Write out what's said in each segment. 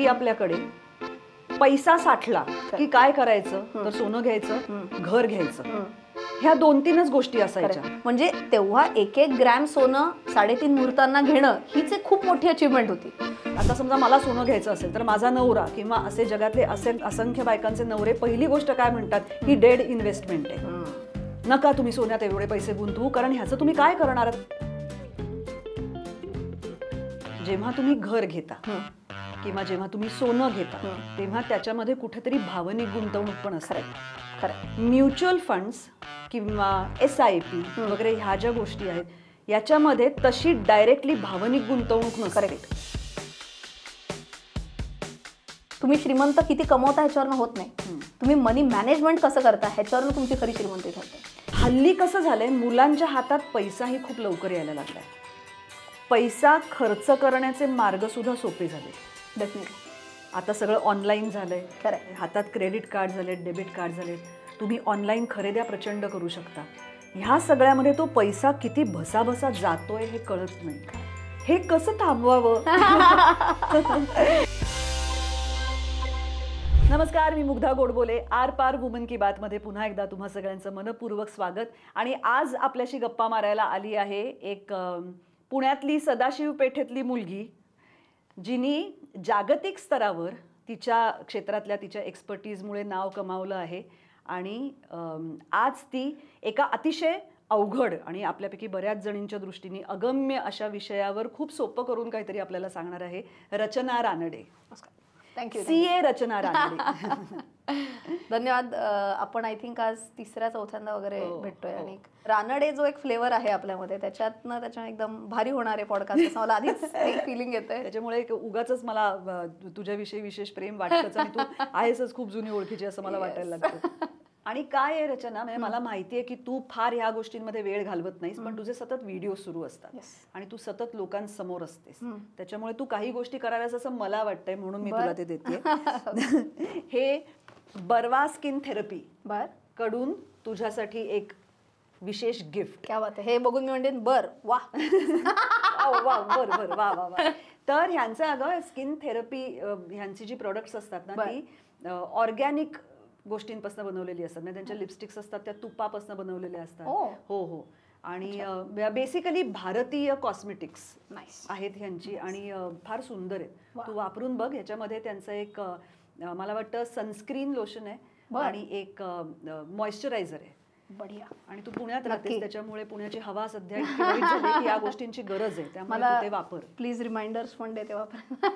की आपल्याकडे पैसा साठला की काय करायचं तर सोनं घ्यायचं, घर घ्यायचं, ह्या 2-3च गोष्टी असायच्या. म्हणजे तेव्हा 1-1 ग्रॅम सोनं 3.5 मुहूर्तांना घेणं हीच एक खूप मोठी अचीवमेंट होती. आता समजा मला सोनं घ्यायचं असेल तर माझा नवरा किंवा असे जगातले असंख्य बायकांचे नवरे पहिली गोष्ट काय म्हणतात, ही डेड इन्व्हेस्टमेंट आहे, नका तुम्ही सोन्यात एवढे पैसे गुंतवू, कारण ह्याचं तुम्ही काय करणार आहात. जेव्हा तुम्ही घर घेता किंवा जेव्हा तुम्ही सोनं घेता तेव्हा त्याच्यामध्ये कुठेतरी भावनिक गुंतवणूक पण असते. म्युच्युअल फंड्स किंवा SIP वगैरे ह्या ज्या गोष्टी आहेत याच्यामध्ये तशी डायरेक्टली भावनिक गुंतवणूक नसते. तुम्ही श्रीमंत किती कमवता ह्याच्यावरनं होत नाही, तुम्ही मनी मॅनेजमेंट कसं करता ह्याच्यावरून तुमची खरी श्रीमंती ठरते. हल्ली कसं झालंय, मुलांच्या हातात पैसाही खूप लवकर यायला लागलाय. पैसा खर्च करण्याचे मार्ग सुद्धा सोपे झाले. डेफिनेटली आता सगळं ऑनलाईन झालंय. हातात क्रेडिट कार्ड झालेत, डेबिट कार्ड झालेत, तुम्ही ऑनलाईन खरेद्या प्रचंड करू शकता. ह्या सगळ्यामध्ये तो पैसा किती भसाभसा जातोय हे कळत नाही. हे कसं थांबवावं. नमस्कार, मी मुग्धा गोडबोले. आर पार वुमन की बात मध्ये पुन्हा एकदा तुम्हा सगळ्यांचं मनपूर्वक स्वागत. आणि आज आपल्याशी गप्पा मारायला आली आहे एक पुण्यातली सदाशिव पेठेतली मुलगी, जिनी जागतिक स्तरावर तिच्या क्षेत्रातल्या तिच्या एक्सपर्टीजमुळे नाव कमावलं आहे. आणि आज ती एका अतिशय अवघड आणि आपल्यापैकी बऱ्याच जणींच्या दृष्टीने अगम्य अशा विषयावर खूप सोपं करून काहीतरी आपल्याला सांगणार आहे. रचना रानडे. थँक्यू. CA रचना रानडे. धन्यवाद. आपण आय थिंक आज 3ऱ्या-4थ्यांदा वगैरे भेटतोय आणि रानडे जो एक फ्लेवर आहे आपल्यामध्ये त्याच्यात एकदम भारी होणार आहे पॉडकास्ट असं मला आधीच एक फिलिंग येतंय. त्याच्यामुळे उगाच मला तुझ्याविषयी विशेष प्रेम वाटतंच आणि तू आहेसच खूप जुनी ओळखीची असं मला वाटायला लागतं. आणि काय आहे रचना, म्हणजे मला माहितीये की तू फार ह्या गोष्टींमध्ये वेळ घालवत नाहीस, पण तुझे सतत व्हिडिओ सुरू असतात आणि तू सतत लोकांसमोर असतेस. त्याच्यामुळे तू काही गोष्टी कराव्यास असं मला वाटतंय, म्हणून मी तुला ते देते. हे बर्वा स्किन थेरपी कडून तुझ्यासाठी एक विशेष गिफ्ट. क्या बात आहे. हे बघून मी म्हणते बर वा वा बर बर वा वा वा. तर ह्यांचं अगं स्किन थेरपी ह्यांची जी प्रोडक्ट्स असतात ना ती ऑर्गॅनिक गोष्टींपासून बनवलेली असतात. म्हणजे त्यांच्या लिपस्टिक्स असतात त्या तुपापासून बनवलेल्या असतात. हो हो. आणि बेसिकली भारतीय कॉस्मेटिक्स आहेत ह्यांची आणि फार सुंदर आहे. तू वापरून बघ. ह्याच्यामध्ये त्यांचं एक मला वाटतं सनस्क्रीन लोशन आहे आणि एक मॉइश्चरायझर आहे. बढिया. आणि तू पुण्यात राहतेस त्याच्यामुळे पुण्याची हवा सध्या इतकी वाईट झाली की या गोष्टींची गरज आहे, त्यामुळे तू ते वापर. प्लीज रिमाइंडर्स पण देते वापर.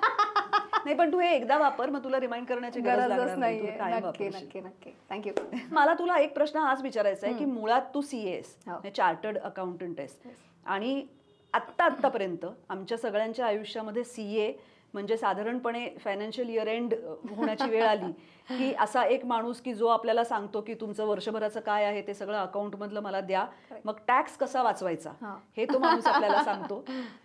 नाही पण तू हे एकदा वापर, मग तुला रिमाइंड करण्याची गरज नाही. नक्की नक्की नक्की. थँक्यू. मला तुला एक प्रश्न हाच विचारायचा आहे की मुळात तू CA आहेस, चार्टर्ड अकाउंटंट आहेस, आणि आत्तापर्यंत आमच्या सगळ्यांच्या आयुष्यामध्ये CA म्हणजे साधारणपणे फायनान्शियल इयर एंड होण्याची वेळ आली की असा एक माणूस की जो आपल्याला सांगतो की तुमचं वर्षभराचं काय आहे ते सगळं अकाउंट मधलं मला द्या, मग टॅक्स कसा वाचवायचा हे तो माणूस आपल्याला सांगतो.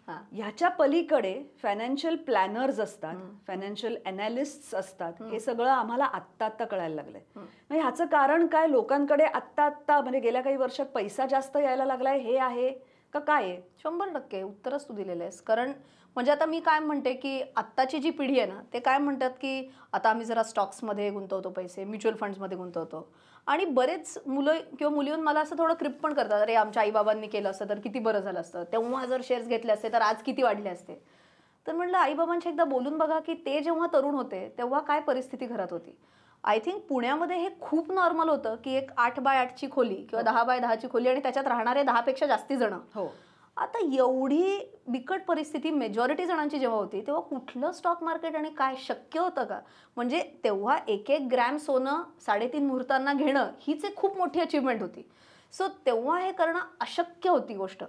ह्याच्या पलीकडे फायनान्शियल प्लॅनर्स असतात, फायनान्शियल अनालिस्ट्स असतात. हे सगळं आम्हाला आत्ता कळायला लागलंय. मग ह्याचं कारण काय? लोकांकडे आत्ता म्हणजे गेल्या काही वर्षात पैसा जास्त यायला लागलाय हे आहे का काय आहे? 100% उत्तरच तू दिलेलं आहेस. कारण म्हणजे आता मी काय म्हणते की आत्ताची जी पिढी आहे ना ते काय म्हणतात की आता आम्ही जरा स्टॉक्समध्ये गुंतवतो पैसे, म्युच्युअल फंड्समध्ये गुंतवतो. आणि बरेच मुलं किंवा मुली मला असं थोडं क्रिप पण करतात, अरे आमच्या आईबाबांनी केलं असतं तर किती बरं झालं असतं, तेव्हा जर शेअर्स घेतले असते तर आज किती वाढले असते. तर म्हटलं आईबाबांशी एकदा बोलून बघा की ते जेव्हा तरुण होते तेव्हा काय परिस्थिती घरात होती. आय थिंक पुण्यामध्ये हे खूप नॉर्मल होतं की एक 8x8ची खोली किंवा 10x10ची खोली आणि त्याच्यात राहणारे 10पेक्षा जास्ती जण. आता एवढी बिकट परिस्थिती मेजॉरिटी जणांची जेव्हा होती तेव्हा कुठलं स्टॉक मार्केट आणि काय शक्य होतं का? म्हणजे तेव्हा 1-1 ग्रॅम सोनं 3.5 मुहूर्तांना घेणं हीच एक खूप मोठी अचीवमेंट होती. सो तेव्हा हे करणं अशक्य होती गोष्ट.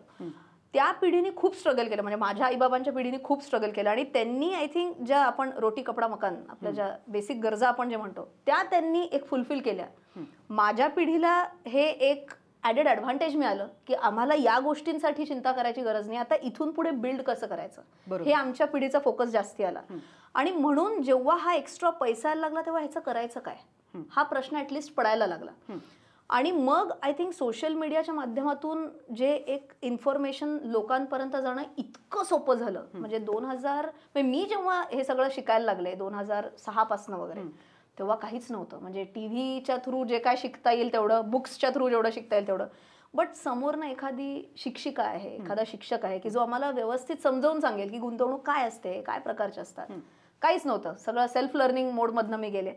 त्या पिढीने खूप स्ट्रगल केलं, म्हणजे माझ्या आईबाबांच्या पिढीने खूप स्ट्रगल केलं. आणि त्यांनी आय थिंक ज्या आपण रोटी कपडा मकान आपल्या ज्या बेसिक गरजा आपण जे म्हणतो त्या त्यांनी एक फुलफिल केल्या. माझ्या पिढीला हे एक ॲडेड ॲडव्हान्टेज मिळालं की आम्हाला या गोष्टींसाठी चिंता करायची गरज नाही, आता इथून पुढे बिल्ड कसं करायचं हे आमच्या पिढीचा फोकस जास्ती आला. आणि म्हणून जेव्हा हा एक्स्ट्रा पैसा यायला लागला तेव्हा ह्याचं करायचं काय हा प्रश्न ॲटलिस्ट पडायला लागला. आणि मग आय थिंक सोशल मीडियाच्या माध्यमातून जे एक इन्फॉर्मेशन लोकांपर्यंत जाणं इतकं सोपं झालं. म्हणजे 2000 मी जेव्हा हे सगळं शिकायला लागले 2006 पासून वगैरे, तेव्हा काहीच नव्हतं. म्हणजे टीव्हीच्या थ्रू जे काय शिकता येईल तेवढं, बुक्सच्या थ्रू जेवढं शिकता येईल तेवढं. बट समोरनं एखादी शिक्षिका आहे, एखादा शिक्षक आहे की जो आम्हाला व्यवस्थित समजावून सांगेल की गुंतवणूक काय असते, काय प्रकारचे असतात, काहीच नव्हतं. सगळं सेल्फ लर्निंग मोडमधनं मी गेले.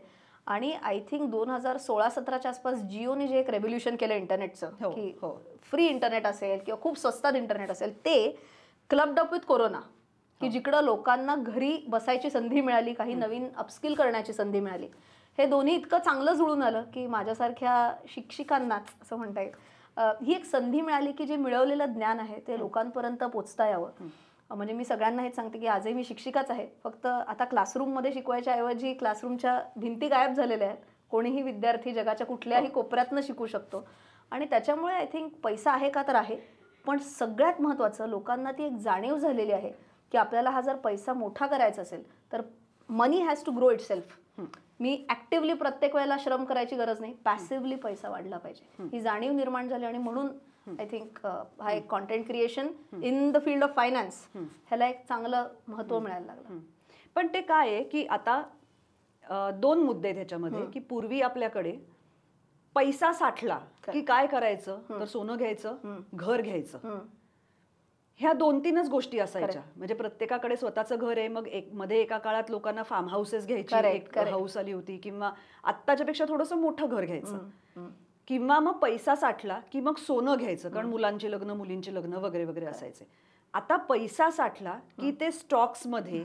आणि आय थिंक 2016-17च्या आसपास जिओने जे एक रेव्होल्युशन केलं इंटरनेटचं, की फ्री इंटरनेट असेल किंवा खूप स्वस्तात इंटरनेट असेल, ते क्लब्ड अप विथ कोरोना, की जिकडं लोकांना घरी बसायची संधी मिळाली, काही नवीन अपस्किल करण्याची संधी मिळाली. हे दोन्ही इतकं चांगलं जुळून आलं की माझ्यासारख्या शिक्षिकांनाच असं म्हणता येईल ही एक संधी मिळाली की जे मिळवलेलं ज्ञान आहे ते लोकांपर्यंत पोचता यावं. म्हणजे मी सगळ्यांना हेच सांगते की आजही मी शिक्षिकाच आहे, फक्त आता क्लासरूममध्ये शिकवायच्या ऐवजी क्लासरूमच्या भिंती गायब झालेल्या आहेत. कोणीही विद्यार्थी जगाच्या कुठल्याही कोपऱ्यातनं शिकू शकतो. आणि त्याच्यामुळे आय थिंक पैसा आहे का तर आहे, पण सगळ्यात महत्त्वाचं लोकांना ती एक जाणीव झालेली आहे की आपल्याला हा जर पैसा मोठा करायचा असेल तर money has to grow itself. मी ॲक्टिव्हली प्रत्येक वेळेला श्रम करायची गरज नाही, पॅसिव्हली पैसा वाढला पाहिजे, ही जाणीव निर्माण झाली. आणि म्हणून आय थिंक हा एक content creation in the field of finance ह्याला एक चांगलं महत्त्व मिळायला लागलं. पण ते काय आहे की आता 2 मुद्दे आहेत ह्याच्यामध्ये, की पूर्वी आपल्याकडे पैसा साठला की काय करायचं, तर सोनं घ्यायचं, घर घ्यायचं, ह्या 2-3च गोष्टी असायच्या. म्हणजे प्रत्येकाकडे स्वतःचं घर आहे. मग मध्ये एका काळात लोकांना फार्म हाऊसेस घ्यायची एक हाऊस आली होती, किंवा आत्ताच्या पेक्षा थोडंसं मोठं घर घ्यायचं, किंवा मग पैसा साठला की मग सोनं घ्यायचं, कारण मुलांची लग्न, मुलींची लग्न वगैरे वगैरे असायचे. आता पैसा साठला की ते स्टॉक्समध्ये,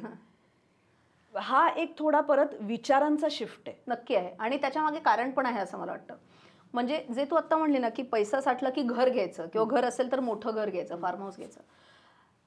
हा एक थोडा परत विचारांचा शिफ्ट आहे. नक्की आहे. आणि त्याच्या मागे कारण पण आहे असं मला वाटतं. म्हणजे जे तू आता म्हणली ना की पैसा साठला की घर घ्यायचं, किंवा घर असेल तर मोठं घर घ्यायचं, फार्म हाऊस घ्यायचं.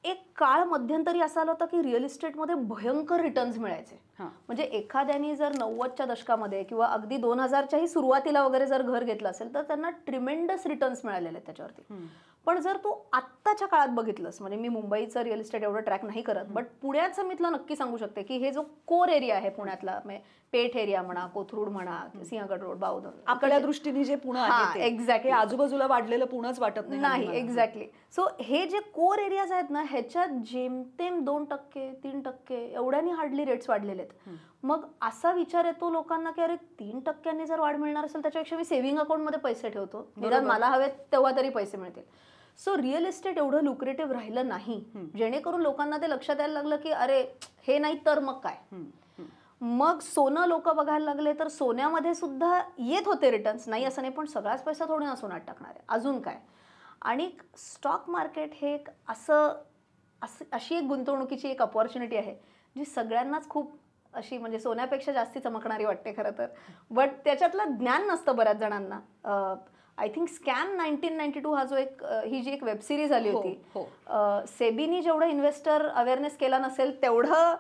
एक काळ मध्यंतरी असा आला होता की रिअल इस्टेटमध्ये भयंकर रिटर्न्स मिळायचे. म्हणजे एखाद्याने जर 90च्या दशकामध्ये किंवा अगदी 2000च्याही सुरुवातीला वगैरे जर घर घेतलं असेल तर त्यांना ट्रिमेंडस रिटर्न्स मिळालेले आहेत त्याच्यावरती. पण जर तू आत्ताच्या काळात बघितलंस, म्हणजे मी मुंबईचं रिअल इस्टेट एवढं ट्रॅक नाही करत, बट पुण्याचं मी तुला नक्की सांगू शकते की हे जो कोर एरिया आहे पुण्यातला, म्हणजे पेठ एरिया म्हणा, कोथरूड म्हणा, सिंहगड रोड, बावधन, आपल्या दृष्टीने जे पुणे आहे एक्झॅक्टली आजूबाजूला वाढलेलं पुणंच वाटत नाही. एक्झॅक्टली. सो हे जे कोर एरियाज आहेत ना, ह्याच्यात जेमतेम 2%, 3% एवढ्यानी हार्डली रेट्स वाढलेले आहेत. मग असा विचार येतो लोकांना की अरे 3%नी जर वाढ मिळणार असेल त्याच्यापेक्षा मी सेव्हिंग अकाउंटमध्ये पैसे ठेवतो, निदान मला हवेत तेव्हा तरी पैसे मिळतील. सो रिअल इस्टेट एवढं लुक्रेटिव्ह राहिलं नाही, जेणेकरून लोकांना ते लक्षात यायला लागलं की अरे हे नाही तर मग काय. मग सोनं लोक बघायला लागले, तर सोन्यामध्ये सुद्धा येत होते रिटर्न्स, नाही असं नाही, पण सगळाच पैसा थोडी ना सोन्यात टाकणार आहे, अजून काय. आणि स्टॉक मार्केट हे एक अशी एक गुंतवणुकीची एक अपॉर्च्युनिटी आहे जी सगळ्यांनाच खूप अशी म्हणजे सोन्यापेक्षा जास्ती चमकणारी वाटते खरं तर. बट त्याच्यातलं ज्ञान नसतं बऱ्याच जणांना. आय थिंक स्कॅम 1992 हा जो ही जी एक वेब सिरीज आली होती, सेबीनी जेवढं इन्व्हेस्टर अवेअरनेस केला नसेल तेवढं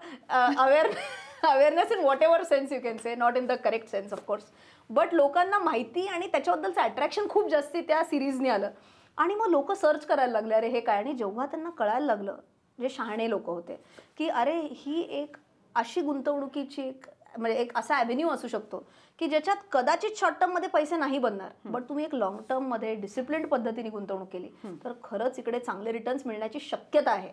awareness in what ever sense you can say, not in the correct sense of course, but लोकांना माहिती आणि त्याच्याबद्दलचं अट्रॅक्शन खूप जास्ती त्या सिरीजने आलं. आणि मग लोक सर्च करायला लागले अरे हे काय. आणि जेव्हा त्यांना कळायला लागलं, जे शहाणे लोक होते, की अरे ही एक अशी गुंतवणुकीची एक म्हणजे एक असा ॲव्हेन्यू असू शकतो की ज्याच्यात कदाचित शॉर्ट टर्ममध्ये पैसे नाही बनणार, बट तुम्ही एक लॉंग टर्ममध्ये डिसिप्लिन्ड पद्धतीने गुंतवणूक केली तर खरंच इकडे चांगले रिटर्न्स मिळण्याची शक्यता आहे.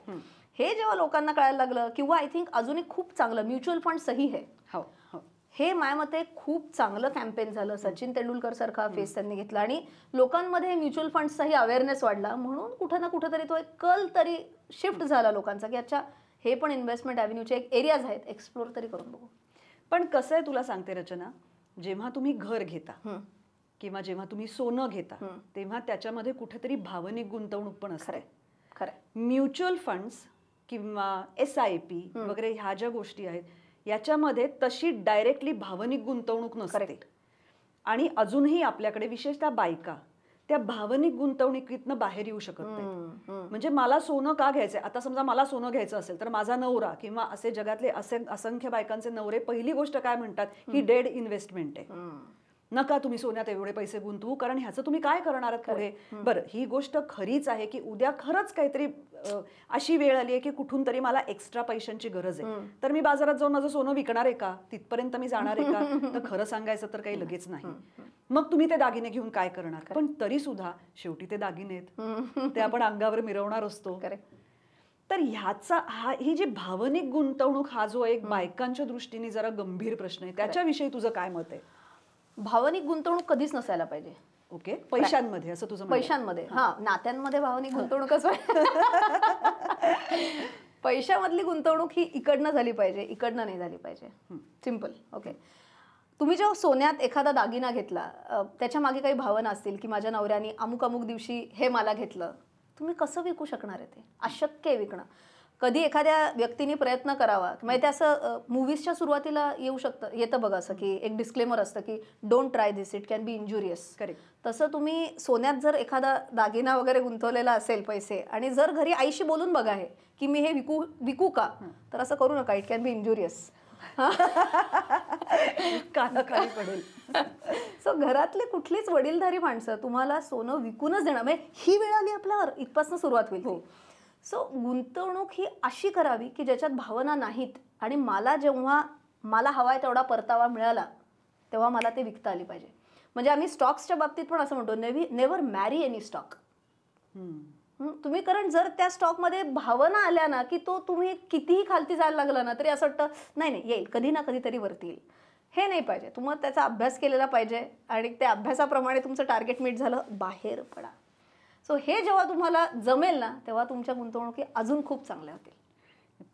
हे जेव्हा लोकांना कळायला लागलं, किंवा आय थिंक अजून एक खूप चांगलं म्युच्युअल फंड सही आहे, हे माझ्या मते खूप चांगलं कॅम्पेन झालं. सचिन तेंडुलकर सारखा फेस त्यांनी घेतला आणि लोकांमध्ये म्युच्युअल फंड्सचाही अवेअरनेस वाढला. म्हणून कुठं ना कुठं तरी तो एक कल तरी शिफ्ट झाला लोकांचा की अच्छा हे पण इन्व्हेस्टमेंट ॲव्हेन्यूचे एक एरियाज आहेत, एक्सप्लोर तरी करून बघू. पण कसं आहे तुला सांगते रचना, जेव्हा तुम्ही घर घेता किंवा जेव्हा तुम्ही सोनं घेता तेव्हा त्याच्यामध्ये कुठेतरी भावनिक गुंतवणूक पण असते. खरं. म्युच्युअल फंड्स किंवा SIP वगैरे ह्या ज्या गोष्टी आहेत याच्यामध्ये तशी डायरेक्टली भावनिक गुंतवणूक नसते. आणि अजूनही आपल्याकडे विशेषतः बायका त्या भावनिक गुंतवणुकीतनं बाहेर येऊ शकत नाहीत. म्हणजे मला सोनं का घ्यायचंय, आता समजा मला सोनं घ्यायचं असेल तर माझा नवरा किंवा असे जगातले असंख्य बायकांचे नवरे पहिली गोष्ट काय म्हणतात, ही डेड इन्व्हेस्टमेंट आहे. नका तुम्ही सोन्यात एवढे पैसे गुंतवू, कारण ह्याचं तुम्ही काय करणार आहात पुढे. बरं, ही गोष्ट खरीच आहे की उद्या खरंच काहीतरी अशी वेळ आली आहे की कुठून तरी मला एक्स्ट्रा पैशांची गरज आहे, तर मी बाजारात जाऊन माझं सोनं विकणार आहे का, तिथपर्यंत मी जाणार आहे का? तर खरं सांगायचं तर काही लगेच नाही. मग तुम्ही ते दागिने घेऊन काय करणार? पण तरी सुद्धा शेवटी ते दागिने आहेत, ते आपण अंगावर मिरवणार असतो. तर ह्याचा ही जी भावनिक गुंतवणूक हा जो एक बायकांच्या दृष्टीने जरा गंभीर प्रश्न आहे, त्याच्याविषयी तुझं काय मत आहे? भावनिक गुंतवणूक कधीच नसायला पाहिजे. ओके, पैशांमध्ये असं तुझं? पैशांमध्ये, हा, नात्यांमध्ये भावनिक गुंतवणूकच पैशामधली गुंतवणूक ही इकडनं झाली पाहिजे, इकडनं नाही झाली पाहिजे. सिंपल. ओके, तुम्ही जेव्हा सोन्यात एखादा दागिना घेतला, त्याच्या मागे काही भावना असतील की माझ्या नवऱ्याने अमुक अमुक दिवशी हे मला घेतलं, तुम्ही कसं विकू शकणार आहे? ते अशक्य आहे विकणं. कधी एखाद्या व्यक्तीने प्रयत्न करावा, म्हणजे ते असं मूवीजच्या सुरुवातीला येतं बघा, असं की एक डिस्क्लेमर असतं की don't try this, it can be injurious. Correct. तसं तुम्ही सोन्यात जर एखादा दागिना वगैरे गुंतवलेला असेल पैसे, आणि जर घरी आईशी बोलून बघा हे की मी हे विकू का, तर असं करू नका, इट कॅन बी इंजुरियस. कानाखाली पडेल. सो घरातले कुठलीच वडीलधारी माणसं तुम्हाला सोनं विकूनच देणार, म्हणजे ही वेळ आली आपल्यावर, इथपासून सुरुवात होईल. सो गुंतवणूक ही अशी करावी की ज्याच्यात भावना नाहीत, आणि जेव्हा मला हवाय तेवढा परतावा मिळाला तेव्हा मला ते विकता आली पाहिजे. म्हणजे आम्ही स्टॉक्सच्या बाबतीत पण असं म्हणतो, नेव्हर मॅरी एनी स्टॉक. तुम्ही, कारण जर त्या स्टॉकमध्ये भावना आल्या ना की तो तुम्ही कितीही खालती जायला लागला ना तरी असं वाटतं नाही येईल, कधी ना कधीतरी वरती येईल. हे नाही पाहिजे. तुम्हाला त्याचा अभ्यास केलेला पाहिजे, आणि त्या अभ्यासाप्रमाणे तुमचं टार्गेट मीट झालं, बाहेर पडा. सो हे जेव्हा तुम्हाला जमेल ना तेव्हा तुमच्या गुंतवणुकी अजून खूप चांगल्या होतील.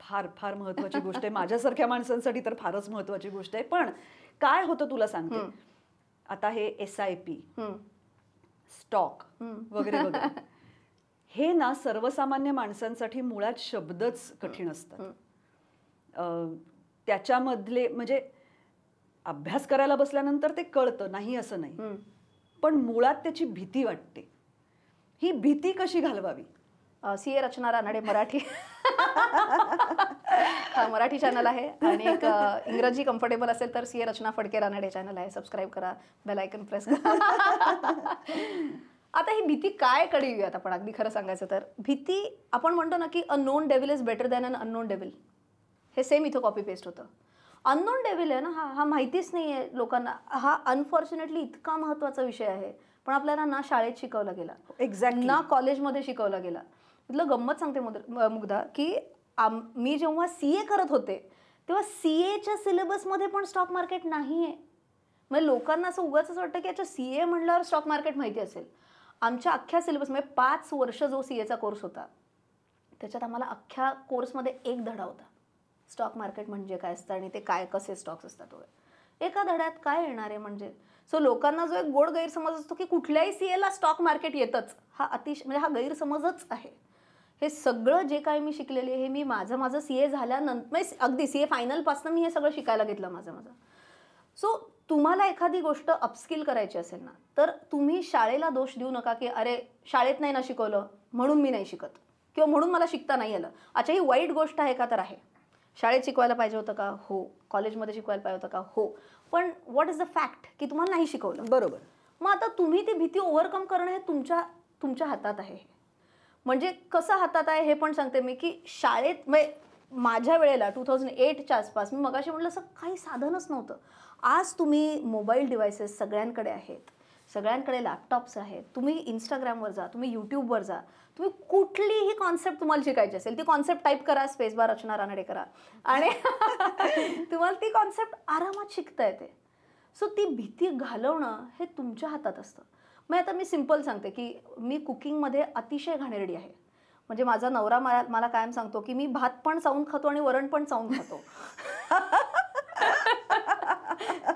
फार फार महत्वाची गोष्ट आहे, माझ्यासारख्या माणसांसाठी तर फारच महत्वाची गोष्ट आहे. पण काय होतं तुला सांगते, आता हे SIP, स्टॉक वगैरे वगैरे, हे ना सर्वसामान्य माणसांसाठी मुळात शब्दच कठीण असतात. त्याच्यामधले म्हणजे अभ्यास करायला बसल्यानंतर ते कळतं, नाही असं नाही, पण मुळात त्याची भीती वाटते. ही भीती कशी घालवावी? CA रचना रानडे मराठी मराठी चॅनल आहे, आणि एक इंग्रजी कम्फर्टेबल असेल तर CA रचना फडके रानडे चॅनल आहे. सबस्क्राईब करा, बेल आयकन प्रेस करा. आता ही भीती काय कडे येऊयात आपण. अगदी खरं सांगायचं तर भीती, आपण म्हणतो ना की a known devil is better than an unknown devil. हे सेम इथं कॉपी पेस्ट होतं. अननोन डेव्हिल आहे ना, हा माहितीच नाही आहे लोकांना. हा अनफॉर्च्युनेटली इतका महत्त्वाचा विषय आहे, पण आपल्याला ना शाळेत शिकवला गेला, एक्झॅक्टली ना कॉलेजमध्ये शिकवला गेला. इथलं गंमत सांगते मुग्धा, की मी जेव्हा CA करत होते तेव्हा CAच्या सिलेबसमध्ये पण स्टॉक मार्केट नाही आहे. म्हणजे लोकांना असं उगाच वाटतं की याच्या CA म्हणल्यावर स्टॉक मार्केट माहिती असेल. आमच्या अख्ख्या सिलेबसमध्ये 5 वर्ष जो CAचा कोर्स होता त्याच्यात आम्हाला अख्ख्या कोर्समध्ये एक धडा होता, स्टॉक मार्केट म्हणजे काय असतं आणि ते काय कसे स्टॉक्स असतात वगैरे. एका धड्यात काय येणार आहे म्हणजे. सो लोकांना जो एक गोड गैरसमज असतो की कुठल्याही CAला स्टॉक मार्केट येतच, हा म्हणजे हा गैरसमजच आहे. हे सगळं जे काही मी शिकलेले हे मी माझं CA झाल्यानंतर, अगदी CA फायनलपासून मी हे सगळं शिकायला घेतलं माझं. सो तुम्हाला एखादी गोष्ट अपस्किल करायची असेल ना, तर तुम्ही शाळेला दोष देऊ नका की अरे शाळेत नाही ना शिकवलं म्हणून मी नाही शिकत, किंवा म्हणून मला शिकता नाही आलं. अच्छा, ही वाईट गोष्ट आहे का? तर आहे. शाळेत शिकवायला पाहिजे होतं का? हो. कॉलेजमध्ये शिकवायला पाहिजे होतं का? हो. पण व्हॉट इज द फॅक्ट की तुम्हाला नाही शिकवलं. बरोबर. मग आता तुम्ही ती भीती ओव्हरकम करणं हे तुमच्या हातात आहे. म्हणजे कसं हातात आहे हे पण सांगते मी, की शाळेत माझ्या वेळेला 2008च्या आसपास, मी मगाशी म्हटलं असं काही साधनच नव्हतं. आज तुम्ही मोबाईल डिव्हायसेस सगळ्यांकडे आहेत, सगळ्यांकडे लॅपटॉप्स आहेत. तुम्ही इंस्टाग्रामवर जा, तुम्ही यूट्यूबवर जा, तुम्ही कुठलीही कॉन्सेप्ट तुम्हाला शिकायची असेल ती कॉन्सेप्ट टाईप करा, स्पेसबार रचना रानडे करा, आणि तुम्हाला ती कॉन्सेप्ट आरामात शिकता येते. सो ती भीती घालवणं हे तुमच्या हातात असतं. मग आता मी सिम्पल सांगते की मी कुकिंगमध्ये अतिशय घाणेरडी आहे. म्हणजे माझा नवरा मला कायम सांगतो की मी भात पण चावून खातो आणि वरण पण चावून खातो.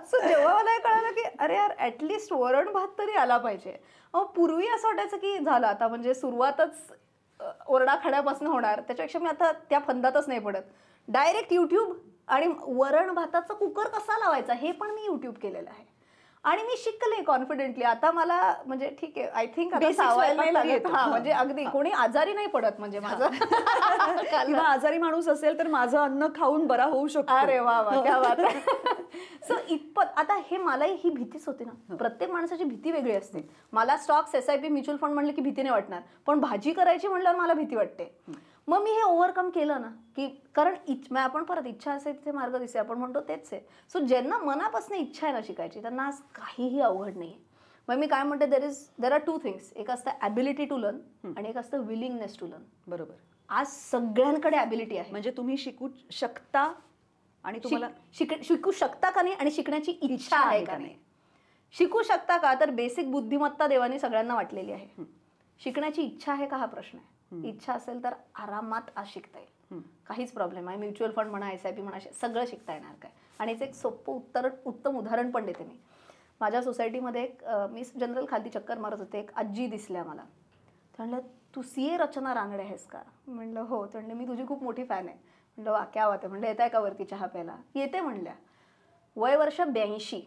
सो जेव्हा मला हे कळलं की अरे यार ॲटलिस्ट वरण भात तरी आला पाहिजे. पूर्वी असं वाटायचं की झालं आता म्हणजे सुरुवातच ओरडा खाण्यापासून होणार, त्याच्यापेक्षा मी आता त्या फंदातच नाही पडत. डायरेक्ट यूट्यूब, आणि वरण भाताचा कुकर कसा लावायचा हे पण मी यूट्यूब केलेलं आहे. आणि मी शिकले कॉन्फिडेंटली. आता मला म्हणजे ठीक आहे, आय थिंक आता Basic सावायला नाही स्वयंपाक लागत. येतो. हा म्हणजे अगदी कोणी आजारी नाही पडत म्हणजे माझं. किंवा आजारी माणूस असेल तर माझं अन्न खाऊन बरा होऊ शकतो. अरे वा वा, क्या बात आहे. सो इतपत आता हे मलाही ही भीतीच होती ना. प्रत्येक माणसाची भीती वेगळी असते. मला स्टॉक्स, SIP, म्युच्युअल फंड म्हणलं की भीती नाही वाटणार, पण भाजी करायची म्हणल्यावर मला भीती वाटते. मग मी हे ओव्हरकम केलं ना, की कारण आपण परत इच्छा असेल तिथे मार्ग दिसे, आपण म्हणतो तेच आहे. सो ज्यांना मनापासून इच्छा आहे ना शिकायची, त्यांना आज काहीही अवघड नाही. मग मी काय म्हणते, देर आर 2 थिंग्स. एक असतं ॲबिलिटी टू लर्न आणि एक असतं विलिंगनेस टू लर्न. बरोबर. आज सगळ्यांकडे ॲबिलिटी आहे. म्हणजे तुम्ही शिकू शकता आणि तुम्हाला शिकू शकता का नाही आणि शिकण्याची इच्छा आहे का नाही. शिकू शकता का, तर बेसिक बुद्धिमत्ता देवाने सगळ्यांना वाटलेली आहे. शिकण्याची इच्छा आहे का हा प्रश्न आहे. इच्छा असेल तर आरामात आज शिकता येईल, काहीच प्रॉब्लेम आहे. म्युच्युअल फंड म्हणा, SIP म्हणा, सगळं शिकता येणार काय. आणि याचं एक सोपं उत्तम उदाहरण पण देते मी. माझ्या सोसायटीमध्ये मी जनरल खालती चक्कर मारत होते, एक आजी दिसल्या मला. म्हणलं, तू CA रचना रांगडे आहेस का? म्हणलं हो. ते म्हणले, मी तुझी खूप मोठी फॅन आहे. म्हणलं वा, क्या बात आहे. म्हणलं, येत आहे का वरती चहा प्यायला? येते म्हणल्या. वय वर्ष 82.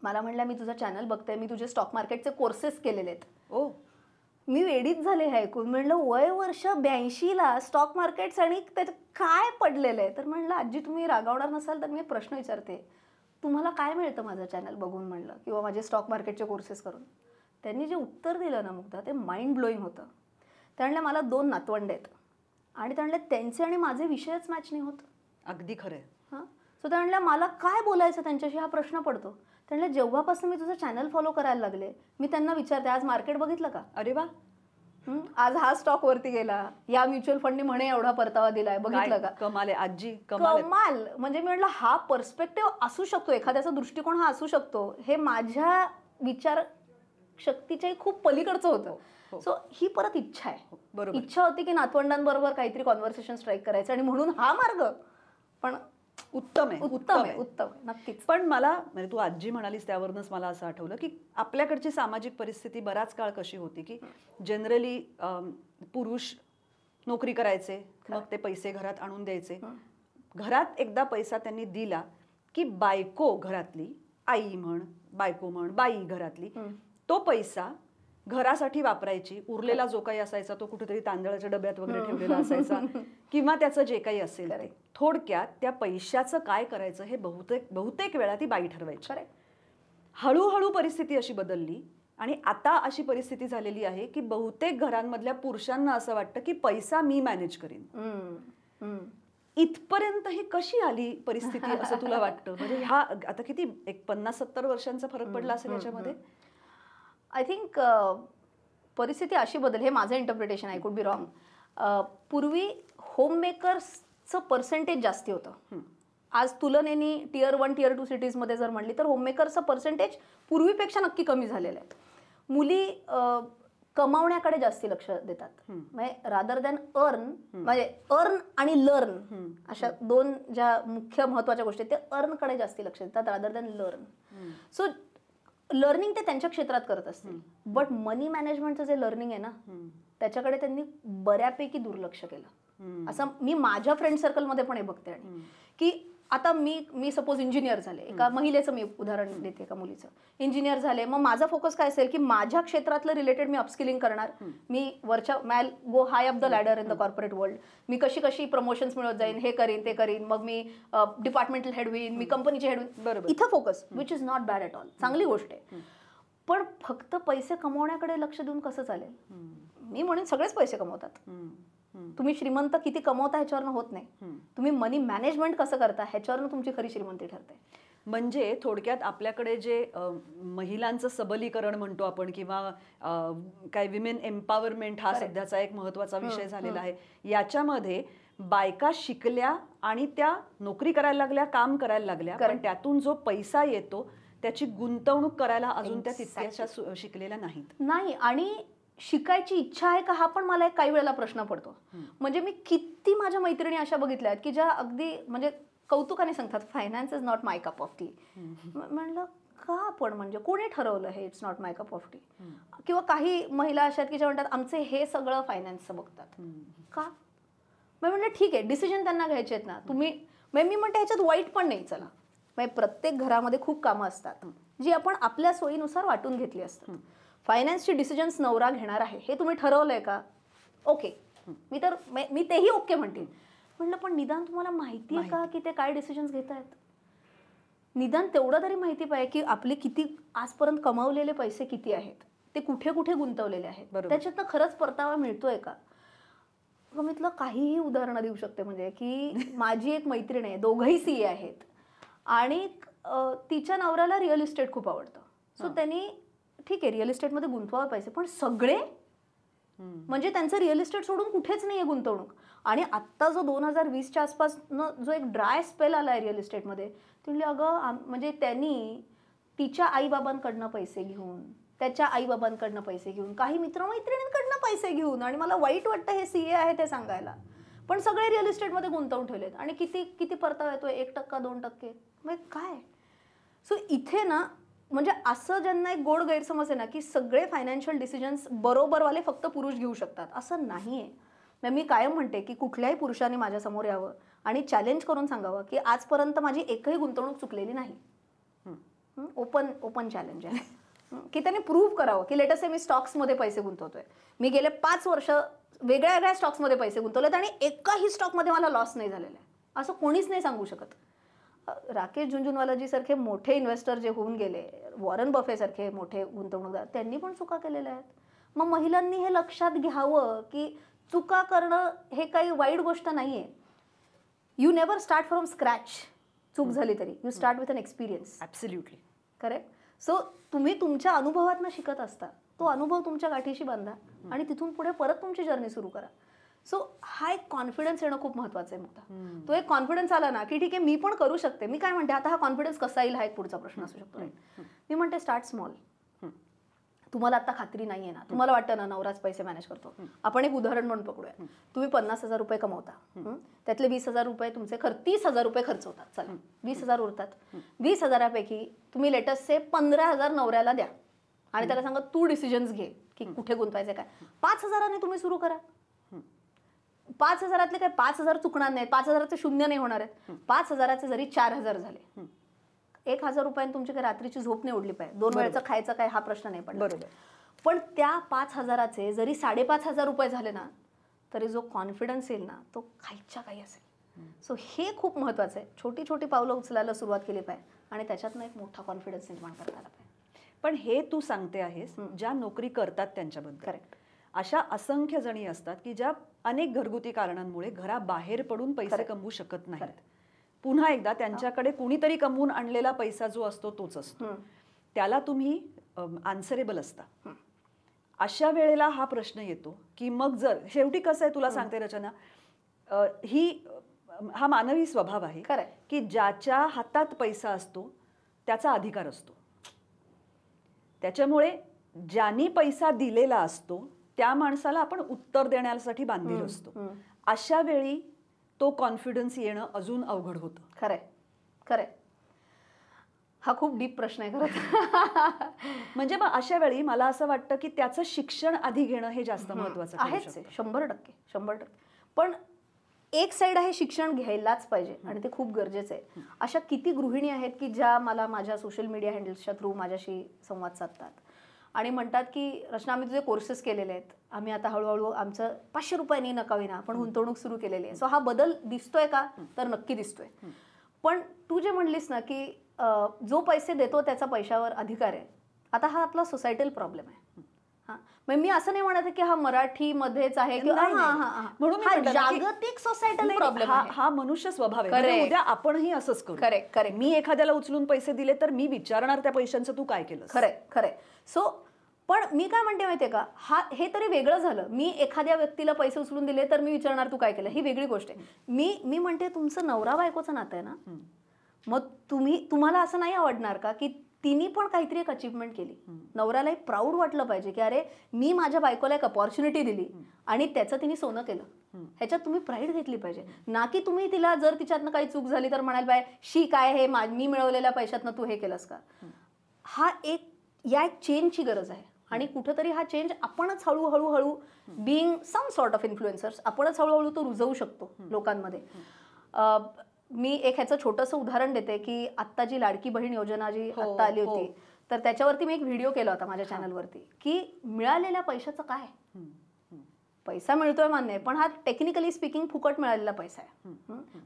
मला म्हणल्या, मी तुझा चॅनल बघते, मी तुझे स्टॉक मार्केटचे कोर्सेस केलेले आहेत. ओ, मी वेडीच झाले हे ऐकून. म्हणलं, वय वर्ष 82ला स्टॉक मार्केट्स आणि त्याचं काय पडलेलं आहे. तर म्हणलं, आजी तुम्ही रागावणार नसाल तर मी प्रश्न विचारते, तुम्हाला काय मिळतं माझं चॅनल बघून म्हणलं, किंवा माझे स्टॉक मार्केटचे कोर्सेस करून. त्यांनी जे उत्तर दिलं ना मुग्धा, ते माइंड ब्लोईंग होतं. त्यामुळे मला 2 नातवंड आहेत आणि त्यामुळे त्यांचे आणि माझे विषयच मॅच नाही होत. अगदी खरं आहे. हां. सो त्यामुळे मला काय बोलायचं त्यांच्याशी हा प्रश्न पडतो. त्यामुळे जेव्हापासून मी तुझं चॅनल फॉलो करायला लागले, मी त्यांना विचारते, आज मार्केट बघितलं का? अरे वा, आज हा स्टॉक वरती गेला, या म्युच्युअल फंडने म्हणे एवढा परतावा दिलाय, बघितलं का? कमाल आहे आजी, कमाल. म्हणजे मी म्हटलं, हा पर्स्पेक्टिव्ह असू शकतो, एखाद्याचा दृष्टिकोन हा असू शकतो. हे माझ्या विचार शक्तीच्याही खूप पलीकडचं होतं. सो ही परत इच्छा आहे. बरोबर. इच्छा होती की नातवंडांबरोबर काहीतरी कॉन्व्हर्सेशन स्ट्राईक करायचं, आणि म्हणून हा मार्ग पण उत्तम आहे. उत्तम आहे, उत्तम आहे, नक्कीच. पण मला म्हणजे तू आजी म्हणालीस त्यावरूनच मला असं आठवलं की आपल्याकडची सामाजिक परिस्थिती बराच काळ कशी होती की जनरली पुरुष नोकरी करायचे, मग ते पैसे घरात आणून द्यायचे. घरात एकदा पैसा त्यांनी दिला की बायको घरातली, आई म्हण, बायको म्हण, बाई घरातली, तो पैसा घरासाठी वापरायची. उरलेला जो काही असायचा तो कुठेतरी तांदळाच्या डब्यात वगैरे ठेवलेला असायचा किंवा त्याचं जे काही असेल ते. थोडक्यात त्या पैशाचं काय करायचं हे बहुतेक वेळा ती बाई ठरवायची. हळूहळू परिस्थिती अशी बदलली आणि आता अशी परिस्थिती झालेली आहे की बहुतेक घरांमधल्या पुरुषांना असं वाटतं की पैसा मी मॅनेज करीन. इथपर्यंत ही कशी आली परिस्थिती असं तुला वाटतं? म्हणजे ह्या आता किती एक 50-70 वर्षांचा फरक पडला असेल याच्यामध्ये. आय थिंक परिस्थिती अशी बदल, हे माझं interpretation, I could be wrong. पूर्वी होममेकर्सचं पर्सेंटेज जास्ती होतं. आज तुलनेने Tier 1, Tier 2 सिटीजमध्ये जर म्हणली तर होममेकर्सचं पर्सेंटेज पूर्वीपेक्षा नक्की कमी झालेलं आहे. मुली कमावण्याकडे जास्ती लक्ष देतात. म्हणजे रादर दॅन अर्न, म्हणजे अर्न आणि लर्न अशा 2 ज्या मुख्य महत्वाच्या गोष्टी आहेत, ते अर्नकडे जास्ती लक्ष देतात rather than learn. So learning ते त्यांच्या क्षेत्रात करत असतील, बट मनी मॅनेजमेंटचं जे लर्निंग आहे ना, त्याच्याकडे त्यांनी बऱ्यापैकी दुर्लक्ष केलं. असं मी माझ्या फ्रेंड सर्कलमध्ये पण हे बघते. आणि की आता मी सपोज इंजिनियर झाले, एका महिलेचं मी उदाहरण देते, एका मुलीचं इंजिनियर झाले, मग माझा फोकस काय असेल की माझ्या क्षेत्रातलं रिलेटेड मी अपस्किलिंग करणार, मी वरच्या मॅल go high up the ladder in the corporate world, मी कशी प्रमोशन्स मिळवत जाईन, हे करीन ते करीन, मग मी डिपार्टमेंटल हेड होईन, मी कंपनीचे हेड होईन. बरोबर, इथं focus, which is not bad at all, चांगली गोष्ट आहे. पण फक्त पैसे कमवण्याकडे लक्ष देऊन कसं चालेल? मी म्हणेन सगळेच पैसे कमवतात. तुम्ही श्रीमंत किती कमवता ह्याच्यावरनं होत नाही, तुम्ही मनी मॅनेजमेंट कसं करता ह्याच्यावरनं तुमची खरी श्रीमंती ठरते. म्हणजे थोडक्यात आपल्याकडे जे महिलांचं सबलीकरण म्हणतो आपण, किंवा काय विमेन एम्पॉवरमेंट हा सध्याचा एक महत्त्वाचा विषय झालेला आहे. याच्यामध्ये बायका शिकल्या आणि त्या नोकरी करायला लागल्या, काम करायला लागल्या, पण त्यातून जो पैसा येतो त्याची गुंतवणूक करायला अजून त्या तितक्याशा शिकलेल्या नाही. आणि शिकायची इच्छा आहे का हा पण मला काही वेळेला प्रश्न पडतो. म्हणजे मी किती माझ्या मैत्रिणी अशा बघितल्या आहेत की ज्या अगदी म्हणजे कौतुकाने सांगतात, finance is not my cup of T. म्हणलं का? पण म्हणजे कोणी ठरवलं हे it's not my cup of T? किंवा काही महिला अशा आहेत की ज्या म्हणतात आमचे हे सगळं फायनान्सचं बघतात का? मी म्हणलं ठीक आहे, डिसिजन त्यांना घ्यायचे आहेत ना तुम्ही. मी म्हणते ह्याच्यात वाईट पण नाही. चला म्हणजे प्रत्येक घरामध्ये खूप कामं असतात जी आपण आपल्या सोयीनुसार वाटून घेतली असतात. फायनान्सची डिसिजन्स नवरा घेणार आहे हे तुम्ही ठरवलंय का? ओके, मी तेही ओके म्हणते. म्हणलं पण निदान तुम्हाला माहिती आहे का की ते काय डिसिजन्स घेत आहेत? निदान तेवढं तरी माहिती पाहिजे की आपले किती आजपर्यंत कमावलेले पैसे किती आहेत, ते कुठे कुठे गुंतवलेले आहेत, त्याच्यातनं खरंच परतावा मिळतोय का? मी तुला काहीही उदाहरणं देऊ शकते. म्हणजे की माझी एक मैत्रीण आहे, दोघंही CA आहेत आणि तिच्या नवऱ्याला रिअल इस्टेट खूप आवडतं. सो त्यांनी ठीक आहे रिअल इस्टेटमध्ये गुंतवावे पैसे, पण सगळे म्हणजे त्यांचं रिअल इस्टेट सोडून कुठेच नाहीये गुंतवणूक. आणि आत्ता जो 2020च्या आसपास जो एक ड्राय स्पेल आलाय रिअल इस्टेटमध्ये, ती म्हणली अगं म्हणजे त्यांनी तिच्या आईबाबांकडनं पैसे घेऊन, त्याच्या आईबाबांकडनं पैसे घेऊन, काही मित्रमैत्रिणींकडनं पैसे घेऊन, आणि मला वाईट वाटतं हे CA आहे ते सांगायला, पण सगळे रिअल इस्टेटमध्ये गुंतवून ठेवलेत आणि किती किती परतावा येतोय? 1% 2%. म्हणजे काय? सो इथे ना म्हणजे असं ज्यांना एक गोड गैरसमज आहे ना की सगळे फायनान्शियल डिसिजन्स बरोबरवाले फक्त पुरुष घेऊ शकतात, असं नाहीये. मी कायम म्हणते की कुठल्याही पुरुषाने माझ्यासमोर यावं आणि चॅलेंज करून सांगावं की आजपर्यंत माझी एकही गुंतवणूक चुकलेली नाही. ओपन चॅलेंज आहे की त्यांनी प्रूव्ह करावं की लेट अस से मी स्टॉक्समध्ये पैसे गुंतवतोय, मी गेले 5 वर्ष वेगळ्या वेगळ्या स्टॉक्समध्ये पैसे गुंतवलेत आणि एकाही स्टॉकमध्ये मला लॉस नाही झालेला आहे, असं कोणीच नाही सांगू शकत. राकेश झुंझुनवालाजी सारखे मोठे इन्व्हेस्टर जे होऊन गेले, वॉरन बफे सारखे मोठे गुंतवणूकदार, त्यांनी पण चुका केलेल्या आहेत. मग महिलांनी हे लक्षात घ्यावं की चुका करणं हे काही वाईट गोष्ट नाहीये. You never start from scratch. चूक झाली तरी you start with an experience. Absolutely correct. So तुम्ही तुमच्या अनुभवातनं शिकत असता, तो अनुभव तुमच्या गाठीशी बांधा आणि तिथून पुढे परत तुमची जर्नी सुरू करा. सो हा एक कॉन्फिडन्स येणं खूप महत्वाचं आहे मोठा. तो एक कॉन्फिडन्स आला ना की ठीक आहे मी पण करू शकते. मी काय म्हणते आता हा कॉन्फिडन्स कसा येईल हा एक पुढचा प्रश्न असू शकतो. मी म्हणते स्टार्ट स्मॉल. तुम्हाला आता खात्री नाहीये ना, तुम्हाला वाटतं ना नवराच पैसे मॅनेज करतो. आपण एक उदाहरण म्हणून पकडूया. तुम्ही 50,000 रुपये कमवता, त्यातले 20,000 रुपये तुमचे 30,000 रुपये खर्च होतात. चला 20,000 उरतात. 20,000पैकी तुम्ही लेटेस्ट से 15,000 नवऱ्याला द्या आणि त्याला सांगा तू डिसिजन्स घे की कुठे गुंतवायचं काय. 5,000ने तुम्ही सुरू करा. 5,000तले काय 5,000 चुकणार नाहीत, 5,000चे शून्य नाही होणार आहेत. 5,000चे जरी 4,000 झाले, 1,000 रुपयांनी तुमची काही रात्रीची झोप नाही उडली पाहिजे, 2 वेळचं खायचं काय हा प्रश्न नाही पडला. बरोबर. पण त्या 5,000चे जरी 5,500 रुपये झाले ना तरी जो कॉन्फिडन्स येईल ना तो काहीच्या काही असेल. सो हे खूप महत्वाचं आहे. छोटी छोटी पावलं उचलायला सुरुवात केली पाहिजे आणि त्याच्यातनं एक मोठा कॉन्फिडन्स निर्माण करता आला पाहिजे. पण हे तू सांगते आहेस ज्या नोकरी करतात त्यांच्याबद्दल. करेक्ट. अशा असंख्य जणी असतात की ज्या अनेक घरगुती कारणांमुळे घराबाहेर पडून पैसे कमवू शकत नाहीत. पुन्हा एकदा त्यांच्याकडे कुणीतरी कमवून आणलेला पैसा जो असतो तोच असतो, त्याला तुम्ही आन्सरेबल असता. अशा वेळेला हा प्रश्न येतो की मग जर शेवटी कसं आहे तुला सांगते रचना, हा मानवी स्वभाव आहे की ज्याच्या हातात पैसा असतो त्याचा अधिकार असतो. त्याच्यामुळे ज्यांनी पैसा दिलेला असतो त्या माणसाला आपण उत्तर देण्यासाठी बांधील असतो. अशा वेळी तो कॉन्फिडन्स येणं अजून अवघड होतं. खरंय खरंय. हा खूप डीप प्रश्न आहे खरं. म्हणजे मग अशा वेळी मला असं वाटतं की त्याचं शिक्षण आधी घेणं हे जास्त महत्वाचं आहेच. 100%. पण एक साईड आहे शिक्षण घ्यायलाच पाहिजे आणि ते खूप गरजेचं आहे. अशा किती गृहिणी आहेत की ज्या मला माझ्या सोशल मीडिया हँडल्सच्या थ्रू माझ्याशी संवाद साधतात आणि म्हणतात की रचना आम्ही तुझे कोर्सेस केलेले आहेत, आम्ही आता हळूहळू आमचं 500 रुपयांनी नकाविना आपण गुंतवणूक सुरू केलेली आहे. सो हा बदल दिसतोय का? तर नक्की दिसतोय. पण तू जे म्हणलीस ना की जो पैसे देतो त्याचा पैशावर अधिकार आहे, आता हा आपला सोसायटल प्रॉब्लेम आहे. मी असं नाही म्हणत की हा मराठीमध्येच आहे म्हणून हा जागतिक सोसायटल प्रॉब्लेम आहे. हा मनुष्य स्वभाव आहे. उद्या आपणही असंच करू. करेक्ट. मी एखाद्याला उचलून पैसे दिले तर मी विचारणार त्या पैशांचं तू काय केलं. खरंय. सो पण मी काय म्हणते माहितीये का, हे तरी वेगळं झालं. मी एखाद्या व्यक्तीला पैसे उचलून दिले तर मी विचारणार तू काय केलं, ही वेगळी गोष्ट आहे. मी म्हणते तुमचं नवरा बायकोचं नातं आहे ना, मग तुम्हाला असं नाही आवडणार का की तिने पण काहीतरी एक अचीवमेंट केली, नवऱ्याला एक प्राऊड वाटलं पाहिजे की अरे मी माझ्या बायकोला एक अपॉर्च्युनिटी दिली आणि त्याचं तिने सोनं केलं, ह्याच्यात तुम्ही प्राईड घेतली पाहिजे. ना की तुम्ही तिला जर तिच्यातनं काही चूक झाली तर म्हणाल बाय शी काय हे मी मिळवलेल्या पैशातनं तू हे केलंस का. एक चेंजची गरज आहे आणि कुठेतरी हा चेंज आपणच हळूहळू being some sort of influencers आपणच हळूहळू तो रुजवू शकतो लोकांमध्ये. मी एक ह्याचं छोटंसं उदाहरण देते की आत्ता जी लाडकी बहीण योजना जी आत्ता आली होती, तर त्याच्यावरती मी एक व्हिडिओ केला होता माझ्या चॅनलवरती की मिळालेल्या पैशाचं काय. पैसा मिळतोय मान्य आहे, पण हा टेक्निकली स्पीकिंग फुकट मिळालेला पैसा आहे.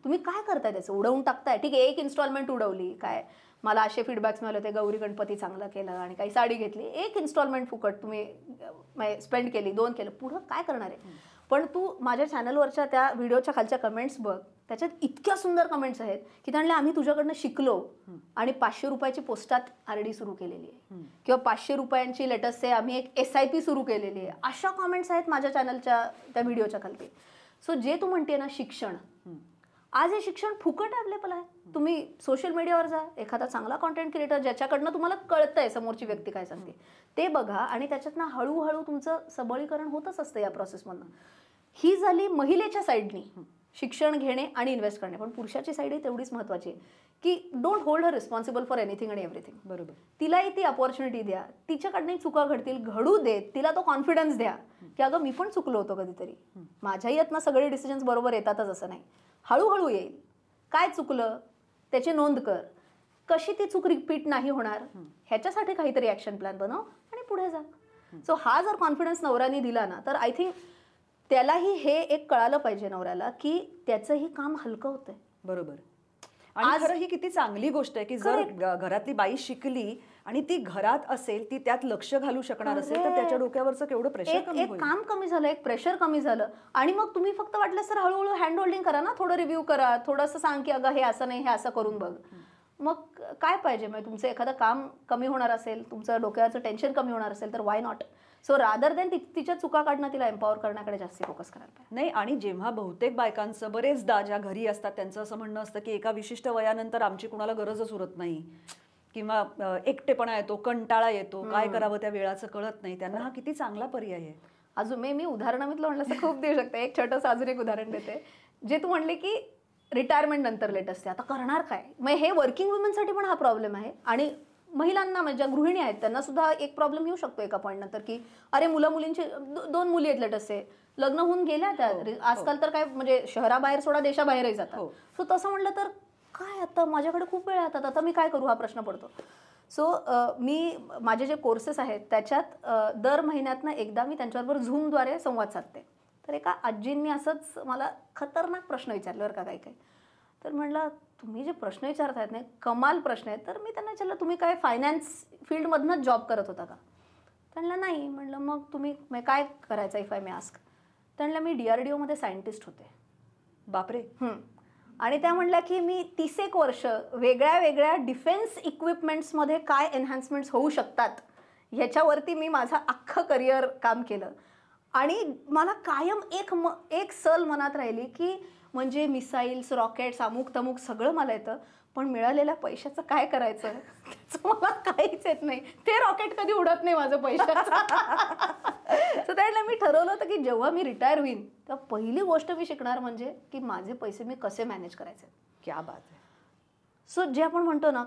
तुम्ही काय करताय त्याचं, उडवून टाकताय. ठीक आहे, एक इन्स्टॉलमेंट उडवली, काय मला असे फीडबॅक्स मिळाले होते, गौरी गणपती चांगलं केलं आणि काही साडी घेतली, एक इन्स्टॉलमेंट फुकट तुम्ही स्पेंड केली, 2 केलं, पुढं काय करणार आहे. पण तू माझ्या चॅनलवरच्या त्या व्हिडिओच्या खालच्या कमेंट्स बघ, त्याच्यात इतक्या सुंदर कमेंट्स आहेत की त्यांना आम्ही तुझ्याकडनं शिकलो आणि 500 रुपयाची पोस्टात RD सुरू केलेली आहे किंवा 500 रुपयांची लेटेस्ट आहे आम्ही एक SIP सुरू केलेली आहे. अशा कमेंट्स आहेत माझ्या चॅनलच्या त्या व्हिडिओच्या खाली. सो जे तू म्हणते ना शिक्षण, आज हे शिक्षण फुकट अवेलेबल आहे. तुम्ही सोशल मीडियावर जा, एखादा चांगला कॉन्टेंट क्रिएटर ज्याच्याकडनं तुम्हाला कळतंय समोरची व्यक्ती काय सांगते ते बघा आणि त्याच्यातनं हळूहळू तुमचं सबलीकरण होतच असतं या प्रोसेसमधनं. ही झाली महिलेच्या साईडनी शिक्षण घेणे आणि इन्व्हेस्ट करणे. पण पुरुषाची साईड ही तेवढीच महत्त्वाची आहे की don't hold her responsible for anything and everything. बरोबर. तिलाही ती अपॉर्च्युनिटी द्या, तिच्याकडनंही चुका घडतील, घडू देत, तिला तो कॉन्फिडन्स द्या की अगं मी पण चुकलो होतो कधीतरी, माझ्याही यातनं सगळे डिसिजन्स बरोबर येतातच असं नाही, हळूहळू येईल. काय चुकलं त्याची नोंद कर, कशी ती चूक रिपीट नाही होणार ह्याच्यासाठी काहीतरी ॲक्शन प्लॅन बनव आणि पुढे जा. सो हा जर कॉन्फिडन्स नवऱ्याने दिला ना, तर आय थिंक त्यालाही हे एक कळालं पाहिजे नवऱ्याला की त्याचंही काम हलकं होतंय. बरोबर. आणि खरं ही किती चांगली गोष्ट आहे की जर घरातली बाई शिकली आणि ती घरात असेल, ती त्यात लक्ष घालू शकणार असेल, तर त्याच्या डोक्यावरचं केवढं प्रेशर कमी होईल. एक काम कमी झालं, एक प्रेशर कमी झालं. आणि मग तुम्ही फक्त वाटलं सर हळूहळू हँड होल्डिंग करा ना, थोडं रिव्ह्यू करा, थोडंसं सांग की अगं हे असं नाही, हे असं करून बघ. मग काय पाहिजे, मग तुमचं एखादं काम कमी होणार असेल, तुमचं डोक्याचं टेन्शन कमी होणार असेल तर why not. So rather than तिच्या चुका काढणं, तिला एम्पॉवर करण्याकडे जास्त फोकस करायला पाहिजे. नाही, आणि जेव्हा बहुतेक बायकांचं बरेचदा ज्या घरी असतात त्यांचं असं म्हणणं असतं की एका विशिष्ट वयानंतर आमची कुणाला गरजच उरत नाही किंवा एकटेपणा येतो, कंटाळा येतो, काय करावं त्या वेळाचं कळत नाही. त्यांना हा किती चांगला पर्याय आहे. अजून मी उदाहरणं मी तुला म्हणलं असं खूप देऊ शकते. एक छोटंसं अजून एक उदाहरण देते. जे तू म्हणले की रिटायरमेंट नंतर लेट असते, आता करणार काय. मग हे वर्किंग वुमेनसाठी पण हा प्रॉब्लेम आहे आणि महिलांना म्हणजे ज्या गृहिणी आहेत त्यांना सुद्धा एक प्रॉब्लेम येऊ शकतो एका पॉईंट नंतर की अरे मुलींची 2 मुली आहेत लेट असते, लग्न होऊन गेल्या त्या. आजकाल तर काय म्हणजे शहराबाहेर सोडा देशाबाहेरही जातात. सो तसं म्हटलं तर काय आता माझ्याकडे खूप वेळ येतात, आता मी काय करू हा प्रश्न पडतो. सो मी माझे जे कोर्सेस आहेत त्याच्यात दर महिन्यातनं एकदा मी त्यांच्याबरोबर झूमद्वारे संवाद साधते. तर एका आजींनी असंच मला खतरनाक प्रश्न विचारले बरं का काही. तर म्हटलं तुम्ही जे प्रश्न विचारतायत नाही कमाल प्रश्न आहेत. तर मी त्यांना विचारलं तुम्ही काय फायनान्स फील्डमधनंच जॉब करत होता का. त्यांना नाही. म्हटलं मग तुम्ही काय करायचं इफ आय मे आस्क. त्यांना मी DRDOमध्ये सायंटिस्ट होते. बापरे. आणि त्या म्हणल्या की मी 30 एक वर्ष वेगळ्या वेगळ्या डिफेन्स इक्विपमेंट्समध्ये काय एन्हान्समेंट्स होऊ शकतात ह्याच्यावरती मी माझं अख्खं करिअर काम केलं. आणि मला कायम एक सल मनात राहिली की म्हणजे मिसाईल्स, रॉकेट्स, अमुक तमुक सगळं मला येतं, पण मिळालेल्या पैशाचं काय करायचं त्याचं मला काहीच येत नाही. ते रॉकेट कधी उडत नाही माझं पैशाचं. तर त्यावेळेला मी ठरवलं होतं की जेव्हा मी रिटायर होईन तेव्हा पहिली गोष्ट मी शिकणार म्हणजे की माझे पैसे मी कसे मॅनेज करायचे. क्या बात आहे. सो जे आपण म्हणतो ना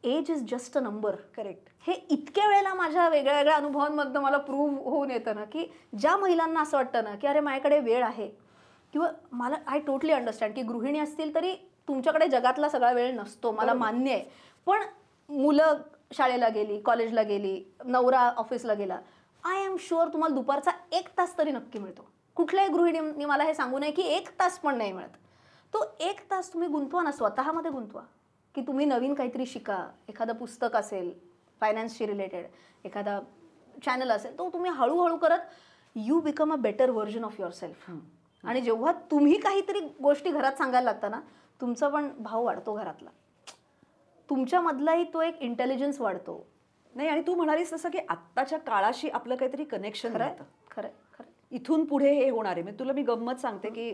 age is just a number. Correct. हे इतक्या वेळेला माझ्या वेगळ्या वेगळ्या अनुभवांमधनं मला प्रूव्ह होऊन येतं ना की ज्या महिलांना असं वाटतं ना की अरे माझ्याकडे वेळ आहे किंवा मला आय टोटली अंडरस्टँड की गृहिणी असतील तरी तुमच्याकडे जगातला सगळा वेळ नसतो, मला मान्य आहे. पण मुलं शाळेला गेली, कॉलेजला गेली, नवरा ऑफिसला गेला, आय एम शुअर तुम्हाला दुपारचा 1 तास तरी नक्की मिळतो. कुठल्याही गृहिणींनी मला हे सांगू नये की 1 तास पण नाही मिळत. तो 1 तास तुम्ही गुंतवा ना, स्वतःमध्ये गुंतवा की तुम्ही नवीन काहीतरी शिका. एखादं पुस्तक असेल फायनान्सशी रिलेटेड, एखादा चॅनल असेल, तो तुम्ही हळूहळू करत you become a better version of your self. आणि जेव्हा तुम्ही काहीतरी गोष्टी घरात सांगायला लागता ना तुमचा पण भाव वाढतो घरातला, तुमच्यामधलाही तो एक इंटेलिजन्स वाढतो. नाही, आणि तू म्हणालीस तसं की आत्ताच्या काळाशी आपलं काहीतरी कनेक्शन राहतं. खरं खरं. इथून पुढे हे होणार आहे. तुला मी गंमत सांगते की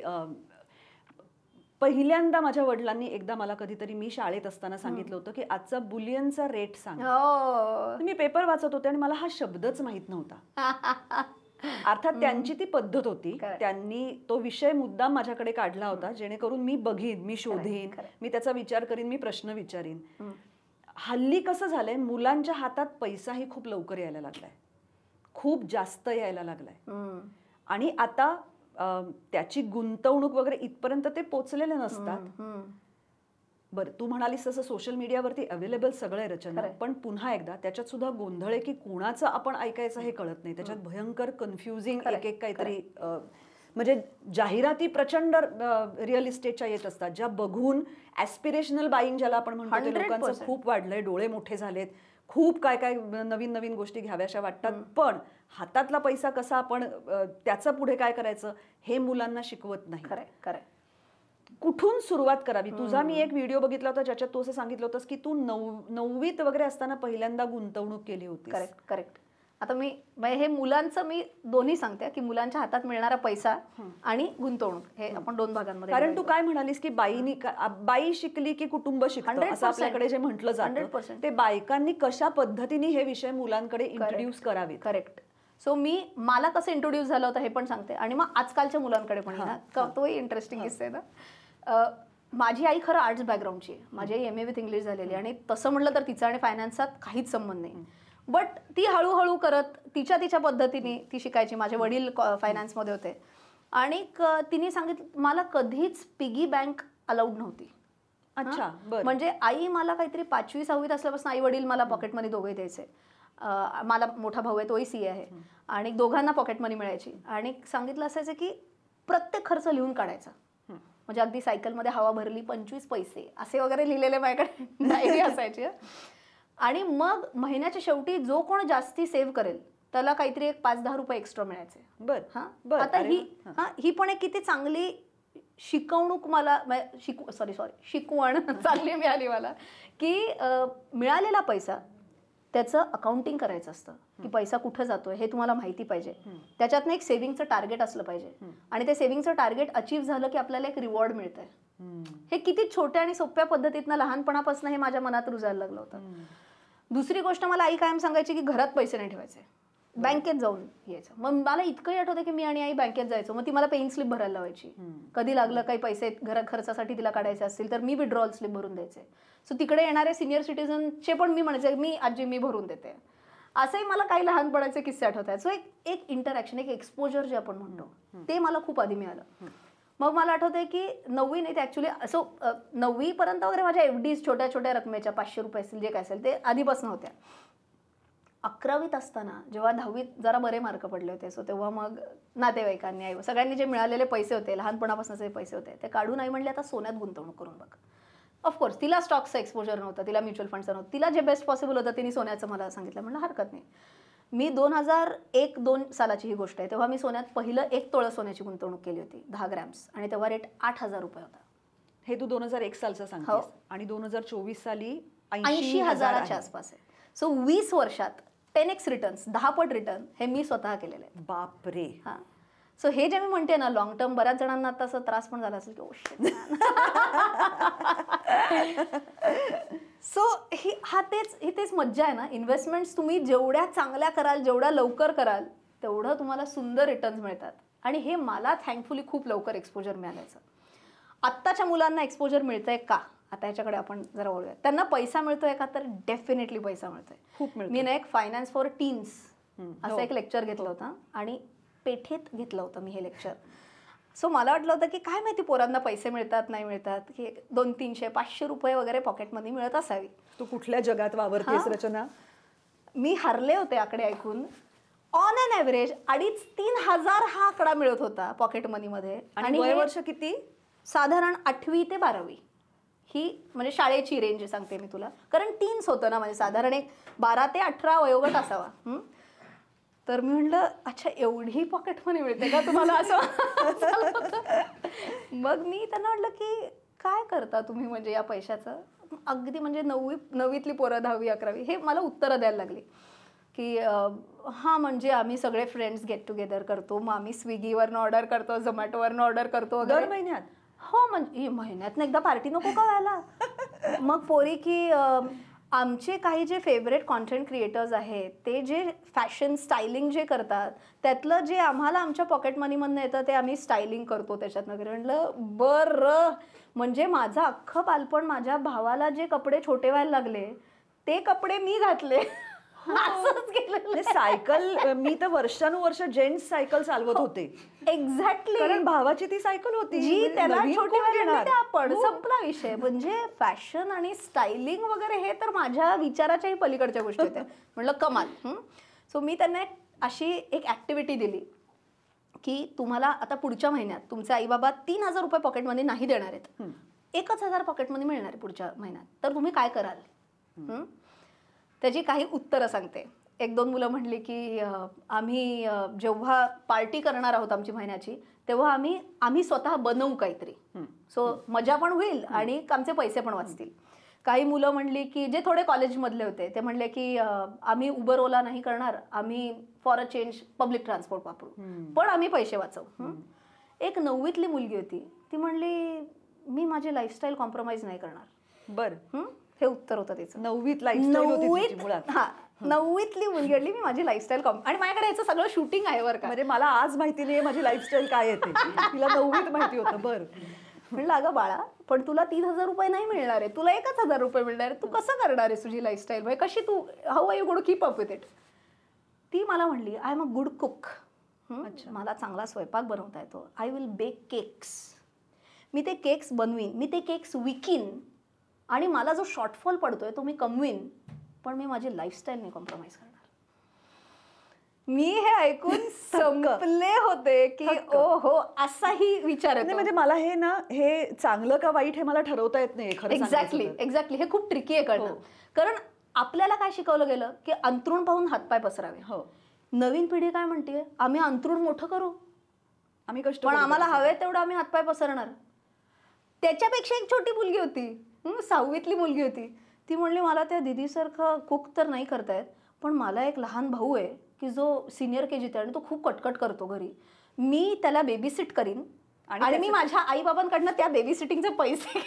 पहिल्यांदा माझ्या वडिलांनी एकदा मला कधीतरी मी शाळेत असताना सांगितलं होतं की आजचा बुलियनचा रेट सांग. मी पेपर वाचत होते आणि मला हा शब्दच माहित नव्हता. अर्थात त्यांची ती पद्धत होती, त्यांनी तो विषय मुद्दाम माझ्याकडे काढला होता जेणेकरून मी बघीन, मी शोधेन, मी त्याचा विचार करीन, मी प्रश्न विचारीन. हल्ली कसं झालंय, मुलांच्या हातात पैसाही खूप लवकर यायला लागलाय, खूप जास्त यायला लागलाय. आणि आता त्याची गुंतवणूक वगैरे इथपर्यंत ते पोचलेले नसतात. बरं, तू म्हणालीस तसं सोशल मीडियावरती अवेलेबल सगळं आहे रचना, पण पुन्हा एकदा त्याच्यात सुद्धा गोंधळ आहे की कुणाचं आपण ऐकायचं हे कळत नाही. त्याच्यात भयंकर कन्फ्युजिंग एक एक काहीतरी म्हणजे जाहिराती प्रचंड रिअल इस्टेटच्या येत असतात, ज्या बघून ऍस्पिरेशनल बाईंग ज्याला आपण म्हणतो ते लोकांचं खूप वाढलंय, डोळे मोठे झालेत, खूप काय काय नवीन नवीन गोष्टी घ्याव्याशा वाटतात, पण हातातला पैसा कसा आपण त्याचं पुढे काय करायचं हे मुलांना शिकवत नाही. खरं. कुठून सुरुवात करावी? तुझा मी एक व्हिडिओ बघितला होता ज्याच्यात तू असं सांगितलं होतंस की तू 9वीत वगैरे असताना पहिल्यांदा गुंतवणूक केली होती. करेक्ट. आता मी हे मुलांचं मी दोन्ही सांगते की मुलांच्या हातात मिळणारा पैसा आणि गुंतवणूक हे आपण 2 भागांमध्ये. कारण तू काय म्हणालीस की बाई शिकली की कुटुंब शिकतं असं आपल्याकडे जे म्हटलं जातं, ते बायकांनी कशा पद्धतीने हे विषय मुलांकडे इंट्रोड्यूस करावे. करेक्ट. सो मला कसं इंट्रोड्यूस झालं होतं हे पण सांगते आणि मग आजकालच्या मुलांकडे पण तोही इंटरेस्टिंग किस्सा आहे ना. माझी आई खरं आर्ट्स बॅकग्राऊंडची आहे. माझी आई MA विथ इंग्लिश झालेली आणि तसं म्हटलं तर तिचा आणि फायनान्सात काहीच संबंध नाही. बट ती हळूहळू करत तिच्या पद्धतीने ती शिकायची. माझे वडील फायनान्समध्ये होते आणि तिने सांगितलं मला कधीच पिगी बँक अलाउड नव्हती. अच्छा. म्हणजे आई मला काहीतरी 5वी 6वीत असल्यापासून आई वडील मला पॉकेट मनी दोघे द्यायचे. मला मोठा भाऊ आहे तोही CA आहे आणि दोघांना पॉकेट मनी मिळायची आणि सांगितलं असायचं की प्रत्येक खर्च लिहून काढायचा. म्हणजे अगदी सायकलमध्ये हवा भरली 25 पैसे असे वगैरे लिहिलेले माझ्याकडे डायरी असायची. आणि मग महिन्याच्या शेवटी जो कोण जास्ती सेव्ह करेल त्याला काहीतरी एक 5-10 रुपये एक्स्ट्रा मिळायचे. आता ही पण एक किती चांगली शिकवणूक मला शिकवण चांगली मिळाली मला की मिळालेला पैसा त्याचं अकाउंटिंग करायचं असतं की पैसा कुठं जातोय हे तुम्हाला माहिती पाहिजे. त्याच्यातनं एक सेव्हिंगचं टार्गेट असलं पाहिजे आणि ते सेव्हिंगचं टार्गेट अचीव्ह झालं की आपल्याला एक रिवॉर्ड मिळतंय. हे किती छोट्या आणि सोप्या पद्धतीतनं लहानपणापासून हे माझ्या मनात रुजायला लागलं होतं. दुसरी गोष्ट मला आई कायम सांगायची की घरात पैसे नाही ठेवायचे, बँकेत जाऊन यायचं. मग मला इतकंही आठवतं की मी आणि आई बँकेत जायचो. मग ती मला पेन स्लिप भरायला लावायची. कधी लागलं काही पैसे घरात खर्चासाठी तिला काढायचे असतील तर मी विड्रॉल स्लिप भरून द्यायचे. सो तिकडे येणारे सिनियर सिटीजनचे पण मी म्हणायचे मी आजी मी भरून देते. असंही मला काही लहानपणाचे किस्से आठवत आहेत. सो एक इंटरॅक्शन एक एक्सपोजर जे आपण म्हणतो ते मला खूप आधी मिळालं. मग मला आठवतंय की 9वी नाही ते ऍक्च्युली असं 9वी पर्यंत वगैरे माझ्या FDs छोट्या छोट्या रकमेच्या 500 रुपये असतील जे काय असेल ते आधीपासून होत्या. 11वीत असताना जेव्हा 10वीत जरा बरे मार्क पडले होते सो तेव्हा मग नातेवाईकांनी आई सगळ्यांनी जे मिळालेले पैसे होते लहानपणापासूनचे पैसे होते ते काढून आई म्हणले आता सोन्यात गुंतवणूक करून बघ. ऑफकोर्स तिला स्टॉक्सचं एक्सपोजर नव्हतं, तिला म्युच्युअल फंडचं नव्हतं, तिला जे बेस्ट पॉसिबल होतं तिने सोन्याचं मला सांगितलं. म्हणलं हरकत नाही. मी 2001-2 सालाची ही गोष्ट आहे तेव्हा मी सोन्यात पहिलं 1 तोळं सोन्याची गुंतवणूक केली होती 10 ग्रॅम्स आणि तेव्हा रेट 8,000 रुपये होता. हे तू 2001 सालचं सांगतेस आणि 2024 साली 80,000च्या आसपास आहे. सो 20 वर्षात 10x रिटर्न्स 10 पट रिटर्न हे मी स्वतः केलेले आहेत. बापरे. हां. सो हे जे मी म्हणते ना लॉंग टर्म बऱ्याच जणांना आता असं त्रास पण झाला असेल की सो तेच मज्जा आहे ना. इन्व्हेस्टमेंट्स तुम्ही जेवढ्या चांगल्या कराल जेवढ्या लवकर कराल तेवढं तुम्हाला सुंदर रिटर्न्स मिळतात आणि हे मला थँकफुली खूप लवकर एक्सपोजर मिळाल्याचं. आत्ताच्या मुलांना एक्सपोजर मिळतंय का आता याच्याकडे आपण जरा वळूया. त्यांना पैसा मिळतोय का तर डेफिनेटली पैसा मिळतोय, खूप मिळतो. मी ना एक फायनान्स फॉर टीन्स असं एक लेक्चर घेतलं होतं आणि पेठेत घेतलं होतं मी हे लेक्चर. सो मला वाटलं होतं की काय माहिती पोरांना पैसे मिळतात नाही मिळतात की 200-300-500 रुपये वगैरे पॉकेटमध्ये मिळत असावी. तू कुठल्या जगात वावरतेस रचना. मी हरले होते आकडे ऐकून. ऑन अन ॲव्हरेज 2,500-3 हजार हा आकडा मिळत होता पॉकेट मनीमध्ये. आणि वय वर्ष किती? साधारण 8वी ते 12वी ही म्हणजे शाळेची रेंज सांगते मी तुला, कारण टीन्स होतं ना म्हणजे साधारण एक 12 ते 18 वयोगट असावा. तर मी म्हटलं अच्छा एवढी पॉकेट मनी मिळते का तुम्हाला असं. मग मी त्यांना म्हटलं की काय करता तुम्ही म्हणजे या पैशाचं. अगदी म्हणजे 9वीतली पोरं 10वी 11वी हे मला उत्तरं द्यायला लागली की हां म्हणजे आम्ही सगळे फ्रेंड्स गेट टुगेदर करतो, मग आम्ही स्विगीवरनं ऑर्डर करतो, झोमॅटोवरनं ऑर्डर करतो दर महिन्यात. हो म्हणजे महिन्यातनं एकदा पार्टी नको का व्हायला. मग पोरी की आमचे काही जे फेवरेट कॉन्टेंट क्रिएटर्स आहेत ते जे फॅशन स्टायलिंग जे करतात त्यातलं जे आम्हाला आमच्या पॉकेट मनीमधनं येतं ते आम्ही स्टायलिंग करतो त्याच्यातनं वगैरे. म्हटलं बरं म्हणजे माझं अख्खं बालपण माझ्या भावाला जे कपडे छोटे व्हायला लागले ते कपडे मी घातले. असंच केलेलं. सायकल मी तर वर्षानुवर्ष जेंट्स सायकल चालवत होते. एक्झॅक्टली. कारण भावाची ती सायकल होती जी त्याला नवीन छोटी कोण वाली घेणार? ते आपण संपला विषय. म्हणजे फॅशन आणि स्टायलिंग वगैरे हे तर माझ्या विचाराच्याही पलीकडच्या गोष्टी होत्या. म्हणलं कमाल. सो मी त्यांना अशी एक ऍक्टिव्हिटी दिली की तुम्हाला आता पुढच्या महिन्यात तुमचे आई बाबा 3,000 रुपये पॉकेटमध्ये नाही देणार आहेत, 1,000 पॉकेटमध्ये मिळणार आहे पुढच्या महिन्यात, तर तुम्ही काय कराल? त्याची काही उत्तरं सांगते. 1-2 मुलं म्हणली की आम्ही जेव्हा पार्टी करणार आहोत आमची महिन्याची तेव्हा आम्ही स्वतः बनवू काहीतरी, सो मजा पण होईल आणि आमचे पैसे पण वाचतील. काही मुलं म्हणली की जे थोडे कॉलेजमधले होते ते म्हणले की आम्ही उबर ओला नाही करणार, आम्ही for a change public transport वापरू, पण आम्ही पैसे वाचवू. एक 9वीतली मुलगी होती, ती म्हणली मी माझी लाईफस्टाईल कॉम्प्रोमाइज नाही करणार. बरं, हे उत्तर होतं तिचं. 9वीत लाईफस्टाईल होती तिची मुळात. हा, 9वीतली मुलगी म्हणली मी माझी लाईफस्टाईल आणि माझ्याकडे याचं सगळं शूटिंग आहे बरं का. म्हणजे मला आज माहिती नाही माझी लाईफस्टाईल काय येते, तिला 9वीत माहिती होतं. बरं. म्हणलं अगं बाळा, पण तुला 3,000 रुपये नाही मिळणार आहे, तुला 1,000 रुपये मिळणार आहे, तू कसं करणार आहेस तुझी लाईफस्टाईल, म्हणजे कशी तू how are you going to keep up with it. ती मला म्हणली I am a good cook. मला चांगला स्वयंपाक बनवता येतो. I will bake cakes. मी ते केक्स बनवीन, मी ते केक्स विकीन आणि मला जो शॉर्टफॉल पडतोय तो मी कमवीन, पण मी माझी लाईफस्टाईल नाही कॉम्प्रोमाइज करणार. मी हे ऐकून संपले होते की ओ हो असाही विचार येतो. म्हणजे मला हे चांगलं का वाईट हे मला ठरवता येत नाही खरं. एक्झॅक्टली. हे खूप ट्रिकी आहे कळणं. कारण आपल्याला काय शिकवलं गेलं की अंथरूण पाहून हातपाय पसरावे. हो. नवीन पिढी काय म्हणते, आम्ही अंथरूण मोठं करू, आम्ही कष्ट पण आम्हाला हवे तेवढं आम्ही हातपाय पसरणार. त्याच्यापेक्षा एक छोटी मुलगी होती, 6वीतली मुलगी होती, ती म्हणली मला त्या दीदीसारखं कुक तर नाही करतायत, पण मला एक लहान भाऊ आहे की जो सिनियर KGत आहे आणि तो खूप कटकट करतो घरी, मी त्याला बेबी सिट करीन आणि मी माझ्या आई बाबांकडनं त्या बेबी सिटिंगचे पैसे.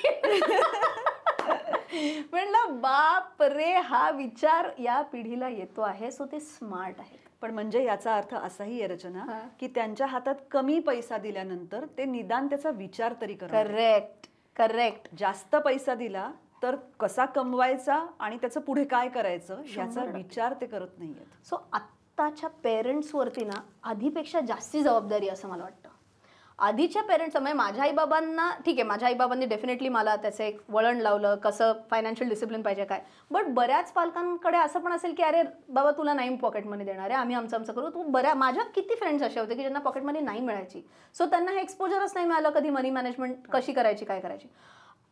म्हणलं बाप रे, हा विचार या पिढीला येतो आहे. सो ते स्मार्ट आहे. पण म्हणजे याचा अर्थ असाही आहे रचना की त्यांच्या हातात कमी पैसा दिल्यानंतर ते निदान त्याचा विचार तरी करतात. करेक्ट. जास्त पैसा दिला तर कसा कमवायचा आणि त्याचं पुढे काय करायचं याचा विचार ते करत नाहीयेत. सो आत्ताच्या पेरेंट्सवरती ना आधीपेक्षा जास्ती जबाबदारी असं मला वाटतं. आधीच्या पेरेंट्स म्हणजे माझ्या आईबाबांना ठीक आहे, माझ्या आईबाबांनी डेफिनेटली मला त्याचं एक वळण लावलं, कसं फायनान्शियल डिसिप्लिन पाहिजे काय. बट बऱ्याच पालकांकडे असं पण असेल की अरे बाबा तुला नाही पॉकेट मनी देणार आहे, आम्ही आमचं करू. तू माझ्या किती फ्रेंड्स असे होते की ज्यांना पॉकेट मनी नाही मिळायची, सो त्यांना हे एक्सपोजरच नाही मिळालं कधी मनी मॅनेजमेंट कशी करायची, काय करायची.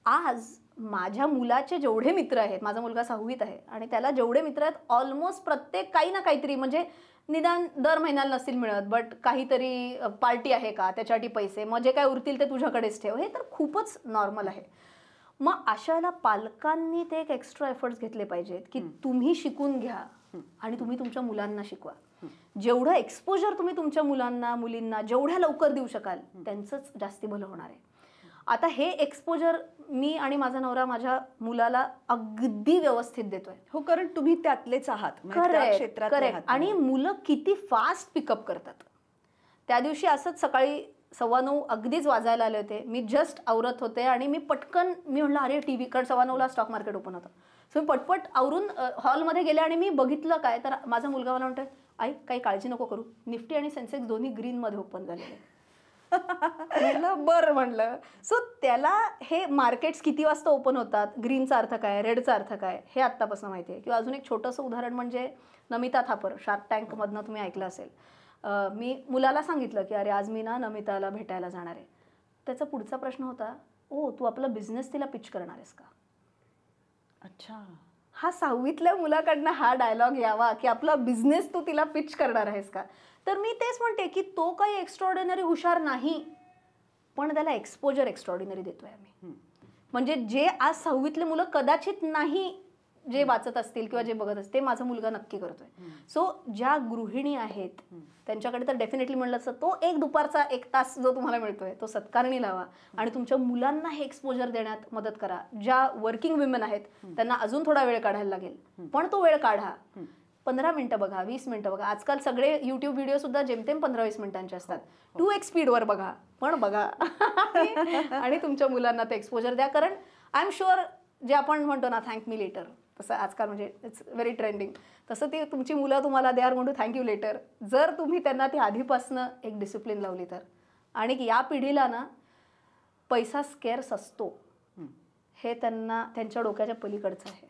आज माझ्या मुलाचे जेवढे मित्र आहेत, माझा मुलगा 6वीत आहे आणि त्याला जेवढे मित्र आहेत ऑलमोस्ट प्रत्येक काही ना काहीतरी, म्हणजे निदान दर महिन्याला नसतील मिळत बट काहीतरी पार्टी आहे का त्याच्यासाठी पैसे, मग जे काय उरतील ते तुझ्याकडेच ठेव. हे तर खूपच नॉर्मल आहे. मग अशाला पालकांनी ते एक एक्स्ट्रा एफर्ट्स घेतले पाहिजेत की तुम्ही शिकून घ्या आणि तुम्ही तुमच्या मुलांना शिकवा. जेवढं एक्सपोजर तुम्ही तुमच्या मुलांना मुलींना जेवढ्या लवकर देऊ शकाल त्यांचंच जास्ती भलं होणार आहे. आता हे एक्सपोजर मी आणि माझा नवरा माझ्या मुलाला अगदी व्यवस्थित देतोय. हो, कारण तुम्ही त्यातलेच आहात, करेक्ट. आणि मुलं किती फास्ट पिकअप करतात. त्या दिवशी असंच सकाळी 9:15 अगदीच वाजायला आले होते, मी जस्ट आवरत होते आणि मी पटकन म्हणलं अरे TV, कारण 9:15ला स्टॉक मार्केट ओपन होतं. सो मी पटपट आवरून हॉलमध्ये गेले आणि मी बघितलं काय तर माझा मुलगा मला म्हणतोय आई काही काळजी नको करू, निफ्टी आणि सेन्सेक्स दोन्ही ग्रीनमध्ये ओपन झालेले. म्हणलं बरं म्हणलं. सो त्याला हे मार्केट्स किती वाजता ओपन होतात, ग्रीनचा अर्थ काय, रेडचा अर्थ काय हे आत्तापासून माहिती आहे. किंवा अजून एक छोटंसं उदाहरण म्हणजे नमिता थापर, शार्क टँकमधनं तुम्ही ऐकलं असेल. मी मुलाला सांगितलं की अरे आज मी ना नमिताला भेटायला जाणार आहे. त्याचा पुढचा प्रश्न होता, ओ तू आपला बिझनेस तिला पिच करणार आहेस का. अच्छा, हा 6वीतल्या मुलाकडनं हा डायलॉग यावा की आपला बिझनेस तू तिला पिच करणार आहेस का. तर मी तेच म्हणते की तो काही एक्स्ट्रॉर्डिनरी हुशार नाही, पण त्याला एक्सपोजर एक्स्ट्रॉर्डिनरी देतोय आम्ही. म्हणजे जे आज 6वीतले मुलं कदाचित नाही जे वाचत असतील किंवा जे बघत असतील ते माझा मुलगा नक्की करतोय. सो ज्या गृहिणी आहेत त्यांच्याकडे तर डेफिनेटली म्हणलं असतं तो एक दुपारचा 1 तास जो तुम्हाला मिळतोय तो सत्कारणी लावा आणि तुमच्या मुलांना हे एक्सपोजर देण्यात मदत करा. ज्या वर्किंग विमेन आहेत त्यांना अजून थोडा वेळ काढायला लागेल, पण तो वेळ काढा. 15 मिनिटं बघा, 20 मिनिटं बघा. आजकाल सगळे YouTube व्हिडिओ सुद्धा जेमतेम 15-20 मिनिटांचे असतात. 2x स्पीडवर बघा, पण बघा. आणि तुमच्या मुलांना ते एक्सपोजर द्या. कारण आय एम शुअर जे आपण म्हणतो ना थँक मी लेटर, तसं आजकाल म्हणजे इट्स व्हेरी ट्रेंडिंग. तसं ते तुमची मुलं तुम्हाला they are going to thank you letter, जर तुम्ही त्यांना ती आधीपासनं एक डिसिप्लिन लावली तर. आणि या पिढीला ना पैसा स्केअर्स असतो हे त्यांना त्यांच्या डोक्याच्या पलीकडचं आहे.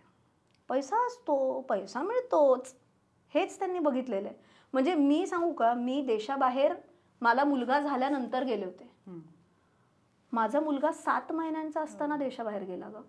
पैसा असतो, पैसा मिळतोच, हेच त्यांनी बघितलेलं आहे. म्हणजे मी सांगू का, मी देशाबाहेर मला मुलगा झाल्यानंतर गेले होते. माझा मुलगा 7 महिन्यांचा असताना देशाबाहेर गेला ग.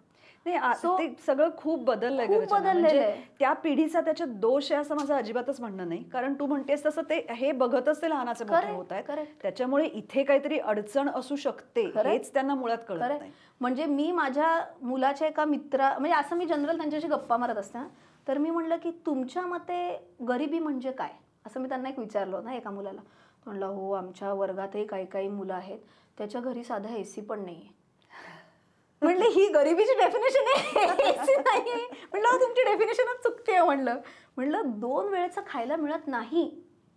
नाही ते सगळं खूप बदललंय. खूप बदललेलं आहे. त्या पिढीचा त्याच्यात दोष आहे असं माझं अजिबातच म्हणणं नाही, कारण तू म्हणतेस तसं ते हे बघतच ते लहानाचे मोठे होत आहेत, त्याच्यामुळे इथे काहीतरी अडचण असू शकते हेच त्यांना मुळात कळत नाही. म्हणजे मी माझ्या मुलाच्या एका मित्रा म्हणजे असं मी जनरल त्यांच्याशी गप्पा मारत असते ना, तर मी म्हणलं की तुमच्या मते गरिबी म्हणजे काय, असं मी त्यांना एक विचारलं ना एका मुलाला. म्हणलं हो, आमच्या वर्गातही काही काही मुलं आहेत त्याच्या घरी साधा AC पण नाही आहे. म्हणले ही गरिबीची डेफिनेशन आहे, AC नाही. म्हणलं तुमची डेफिनेशनच चुकते आहे. म्हणलं 2 वेळेचं खायला मिळत नाही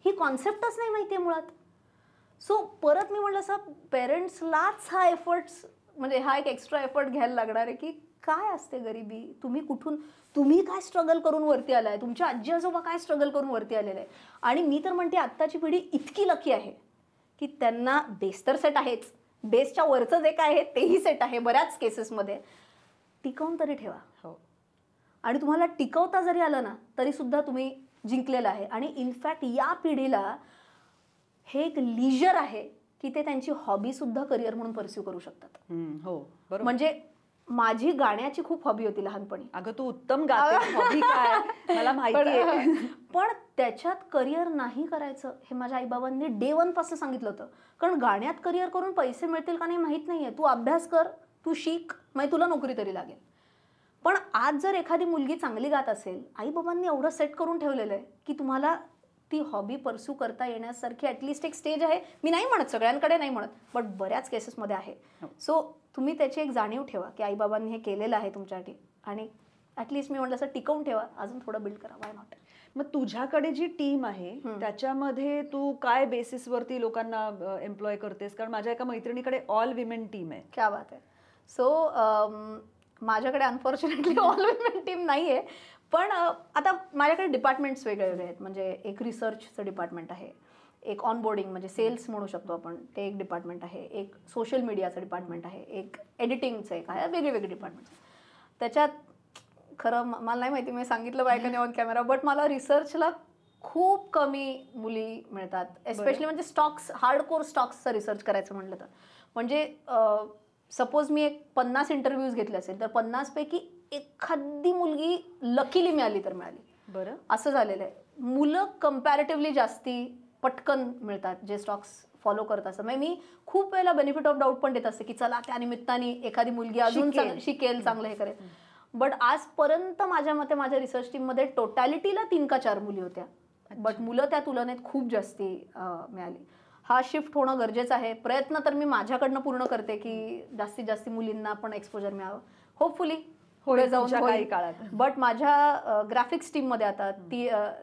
ही कॉन्सेप्टच नाही माहिती आहे मुळात. सो परत मी म्हणलं असं पेरेंट्सलाच हा एफर्ट्स म्हणजे हा एक एक्स्ट्रा एफर्ट घ्यायला लागणार आहे की काय असते गरिबी, तुम्ही काय स्ट्रगल करून वरती आलाय, तुमच्या आजी आजोबा काय स्ट्रगल करून वरती आलेलं आहे. आणि मी तर म्हणते आत्ताची पिढी इतकी लकी आहे की त्यांना बेस तर सेट आहेच, बेसच्या वरचं जे काय आहे तेही सेट आहे बऱ्याच केसेसमध्ये. टिकवून तरी ठेवा. हो. आणि तुम्हाला टिकवता जरी आलं ना तरी सुद्धा तुम्ही जिंकलेलं आहे. आणि इनफॅक्ट या पिढीला हे एक लीजर आहे की ते त्यांची हॉबी सुद्धा करिअर म्हणून परस्यू करू शकतात. हो बरोबर. म्हणजे माझी गाण्याची खूप हॉबी होती लहानपणी. अगं तू उत्तम गाते, हॉबी काय मला माहिती आहे. पण त्याच्यात करिअर नाही करायचं हे माझ्या आईबाबांनी डे 1 पासून सांगितलं होतं. कारण गाण्यात करिअर करून पैसे मिळतील का नाही माहित नाहीये, तू अभ्यास कर, तू शिक, मग तुला नोकरी तरी लागेल. पण आज जर एखादी मुलगी चांगली गात असेल, आईबाबांनी एवढं सेट करून ठेवलेलं आहे की तुम्हाला ती हॉबी परस्यू करता येण्यासारखी ॲटलिस्ट एक स्टेज आहे. मी नाही म्हणत सगळ्यांकडे नाही म्हणत, बट बऱ्याच केसेसमध्ये आहे. सो तुम्ही त्याची एक जाणीव ठेवा की आईबाबांनी हे केलेलं आहे तुमच्यासाठी, आणि ॲटलिस्ट मी म्हटलं असं टिकवून ठेवा, अजून थोडं बिल्ड करा, वाय नॉट. मग तुझ्याकडे जी टीम आहे त्याच्यामध्ये तू काय बेसिसवरती लोकांना एम्प्लॉय करतेस? कारण माझ्या एका मैत्रिणीकडे ऑल विमेन टीम आहे. क्या बात आहे. सो माझ्याकडे अनफॉर्च्युनेटली ऑल विमेन टीम नाही आहे, पण आता माझ्याकडे डिपार्टमेंट्स वेगळे वेगळे आहेत. म्हणजे एक रिसर्चचं डिपार्टमेंट आहे, एक ऑनबोर्डिंग म्हणजे सेल्स म्हणू शकतो आपण, ते एक डिपार्टमेंट आहे, एक सोशल मीडियाचं डिपार्टमेंट आहे, एक एडिटिंगचं एक आहे, वेगळे डिपार्टमेंट्स. त्याच्यात खरं मला नाही माहिती मी सांगितलं बाय का नाही ऑन कॅमेरा, बट मला रिसर्चला खूप कमी मुली मिळतात. एस्पेशली म्हणजे स्टॉक्स, हार्डकोर स्टॉक्सचा रिसर्च करायचं म्हटलं तर. म्हणजे सपोज मी एक 50 इंटरव्ह्यूज घेतले असेल तर 50 पैकी एखादी मुलगी लकीली मिळाली तर मिळाली. बरं, असं झालेलं आहे. मुलं कम्पॅरेटिव्हली जास्ती पटकन मिळतात जे स्टॉक्स फॉलो करत असतात. म्हणजे मी खूप वेळेला बेनिफिट ऑफ डाऊट पण देत असते की चला त्या निमित्ताने एखादी मुलगी अजून शिकेल, चांगलं हे करेल. बट आजपर्यंत माझ्या मते माझ्या रिसर्च टीममध्ये टोटॅलिटीला 3 का 4 मुली होत्या, बट मुलं त्या तुलनेत खूप जास्ती मिळाली. हा शिफ्ट होणं गरजेचं आहे. प्रयत्न तर मी माझ्याकडनं पूर्ण करते की जास्तीत जास्त मुलींना पण एक्सपोजर मिळावं. होपफुली पुढे जाऊन काही काळात. बट माझ्या ग्राफिक्स टीममध्ये आता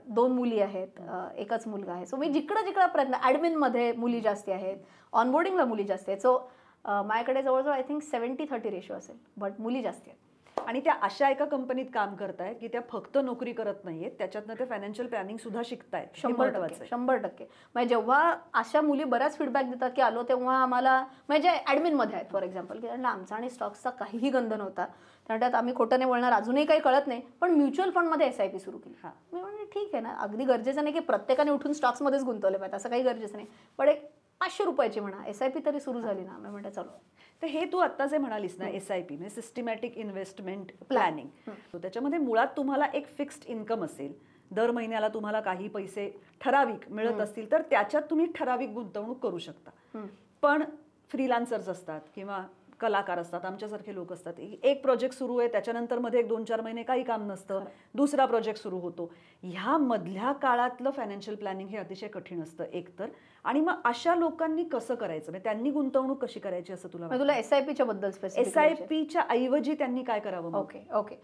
2 मुली आहेत, एकच मुलगा आहे. सो मी जिकडं प्रयत्न, ॲडमिनमध्ये मुली जास्ती आहेत, ऑनबोर्डिंगला मुली जास्ती आहेत. सो माझ्याकडे जवळजवळ आय थिंक 70-30 रेशो असेल, बट मुली जास्ती आहेत. आणि त्या अशा एका कंपनीत काम करतायत की त्या फक्त नोकरी करत नाहीयेत, त्याच्यातनं ते फायनान्शियल प्लॅनिंग सुद्धा शिकतायत. 100%. म्हणजे जेव्हा अशा मुली बऱ्याच फीडबॅक देतात की आलो तेव्हा आम्हाला, म्हणजे ॲडमिनमध्ये आहेत फॉर एक्झाम्पल, की आमचा आणि स्टॉक्सचा काहीही गंध नव्हता, त्यात आम्ही खोटं नाही बोलणार, अजूनही काही कळत नाही, पण म्युच्युअल फंडमध्ये SIP सुरू केली. मी म्हणजे ठीक आहे ना, अगदी गरजेचं नाही की प्रत्येकाने उठून स्टॉक्समध्येच गुंतवले पाहिजे, असं काही गरजेचं नाही, पण एक 500 रुपयाची म्हणा SIP तरी सुरू झाली ना. मी म्हणते चलो. तर हे तू आता जे म्हणालीस ना SIP म्हणजे सिस्टमॅटिक इन्व्हेस्टमेंट प्लॅनिंग, त्याच्यामध्ये मुळात तुम्हाला एक फिक्स्ड इन्कम असेल, दर महिन्याला तुम्हाला काही पैसे ठराविक मिळत असतील तर त्याच्यात तुम्ही ठराविक गुंतवणूक करू शकता. पण फ्रीलान्सर्स असतात किंवा कलाकार असतात, आमच्यासारखे लोक असतात, एक प्रोजेक्ट सुरू आहे त्याच्यानंतर मध्ये 1-2-4 महिने काही काम नसतं, दुसरा प्रोजेक्ट सुरू होतो. ह्या मधल्या काळातलं फायनान्शियल प्लॅनिंग हे अतिशय कठीण असतं एकतर. आणि मग अशा लोकांनी कसं करायचं, म्हणजे त्यांनी गुंतवणूक कशी करायची असं तुला? तुला SIPच्या बद्दल SIPच्या ऐवजी त्यांनी काय करावं? ओके.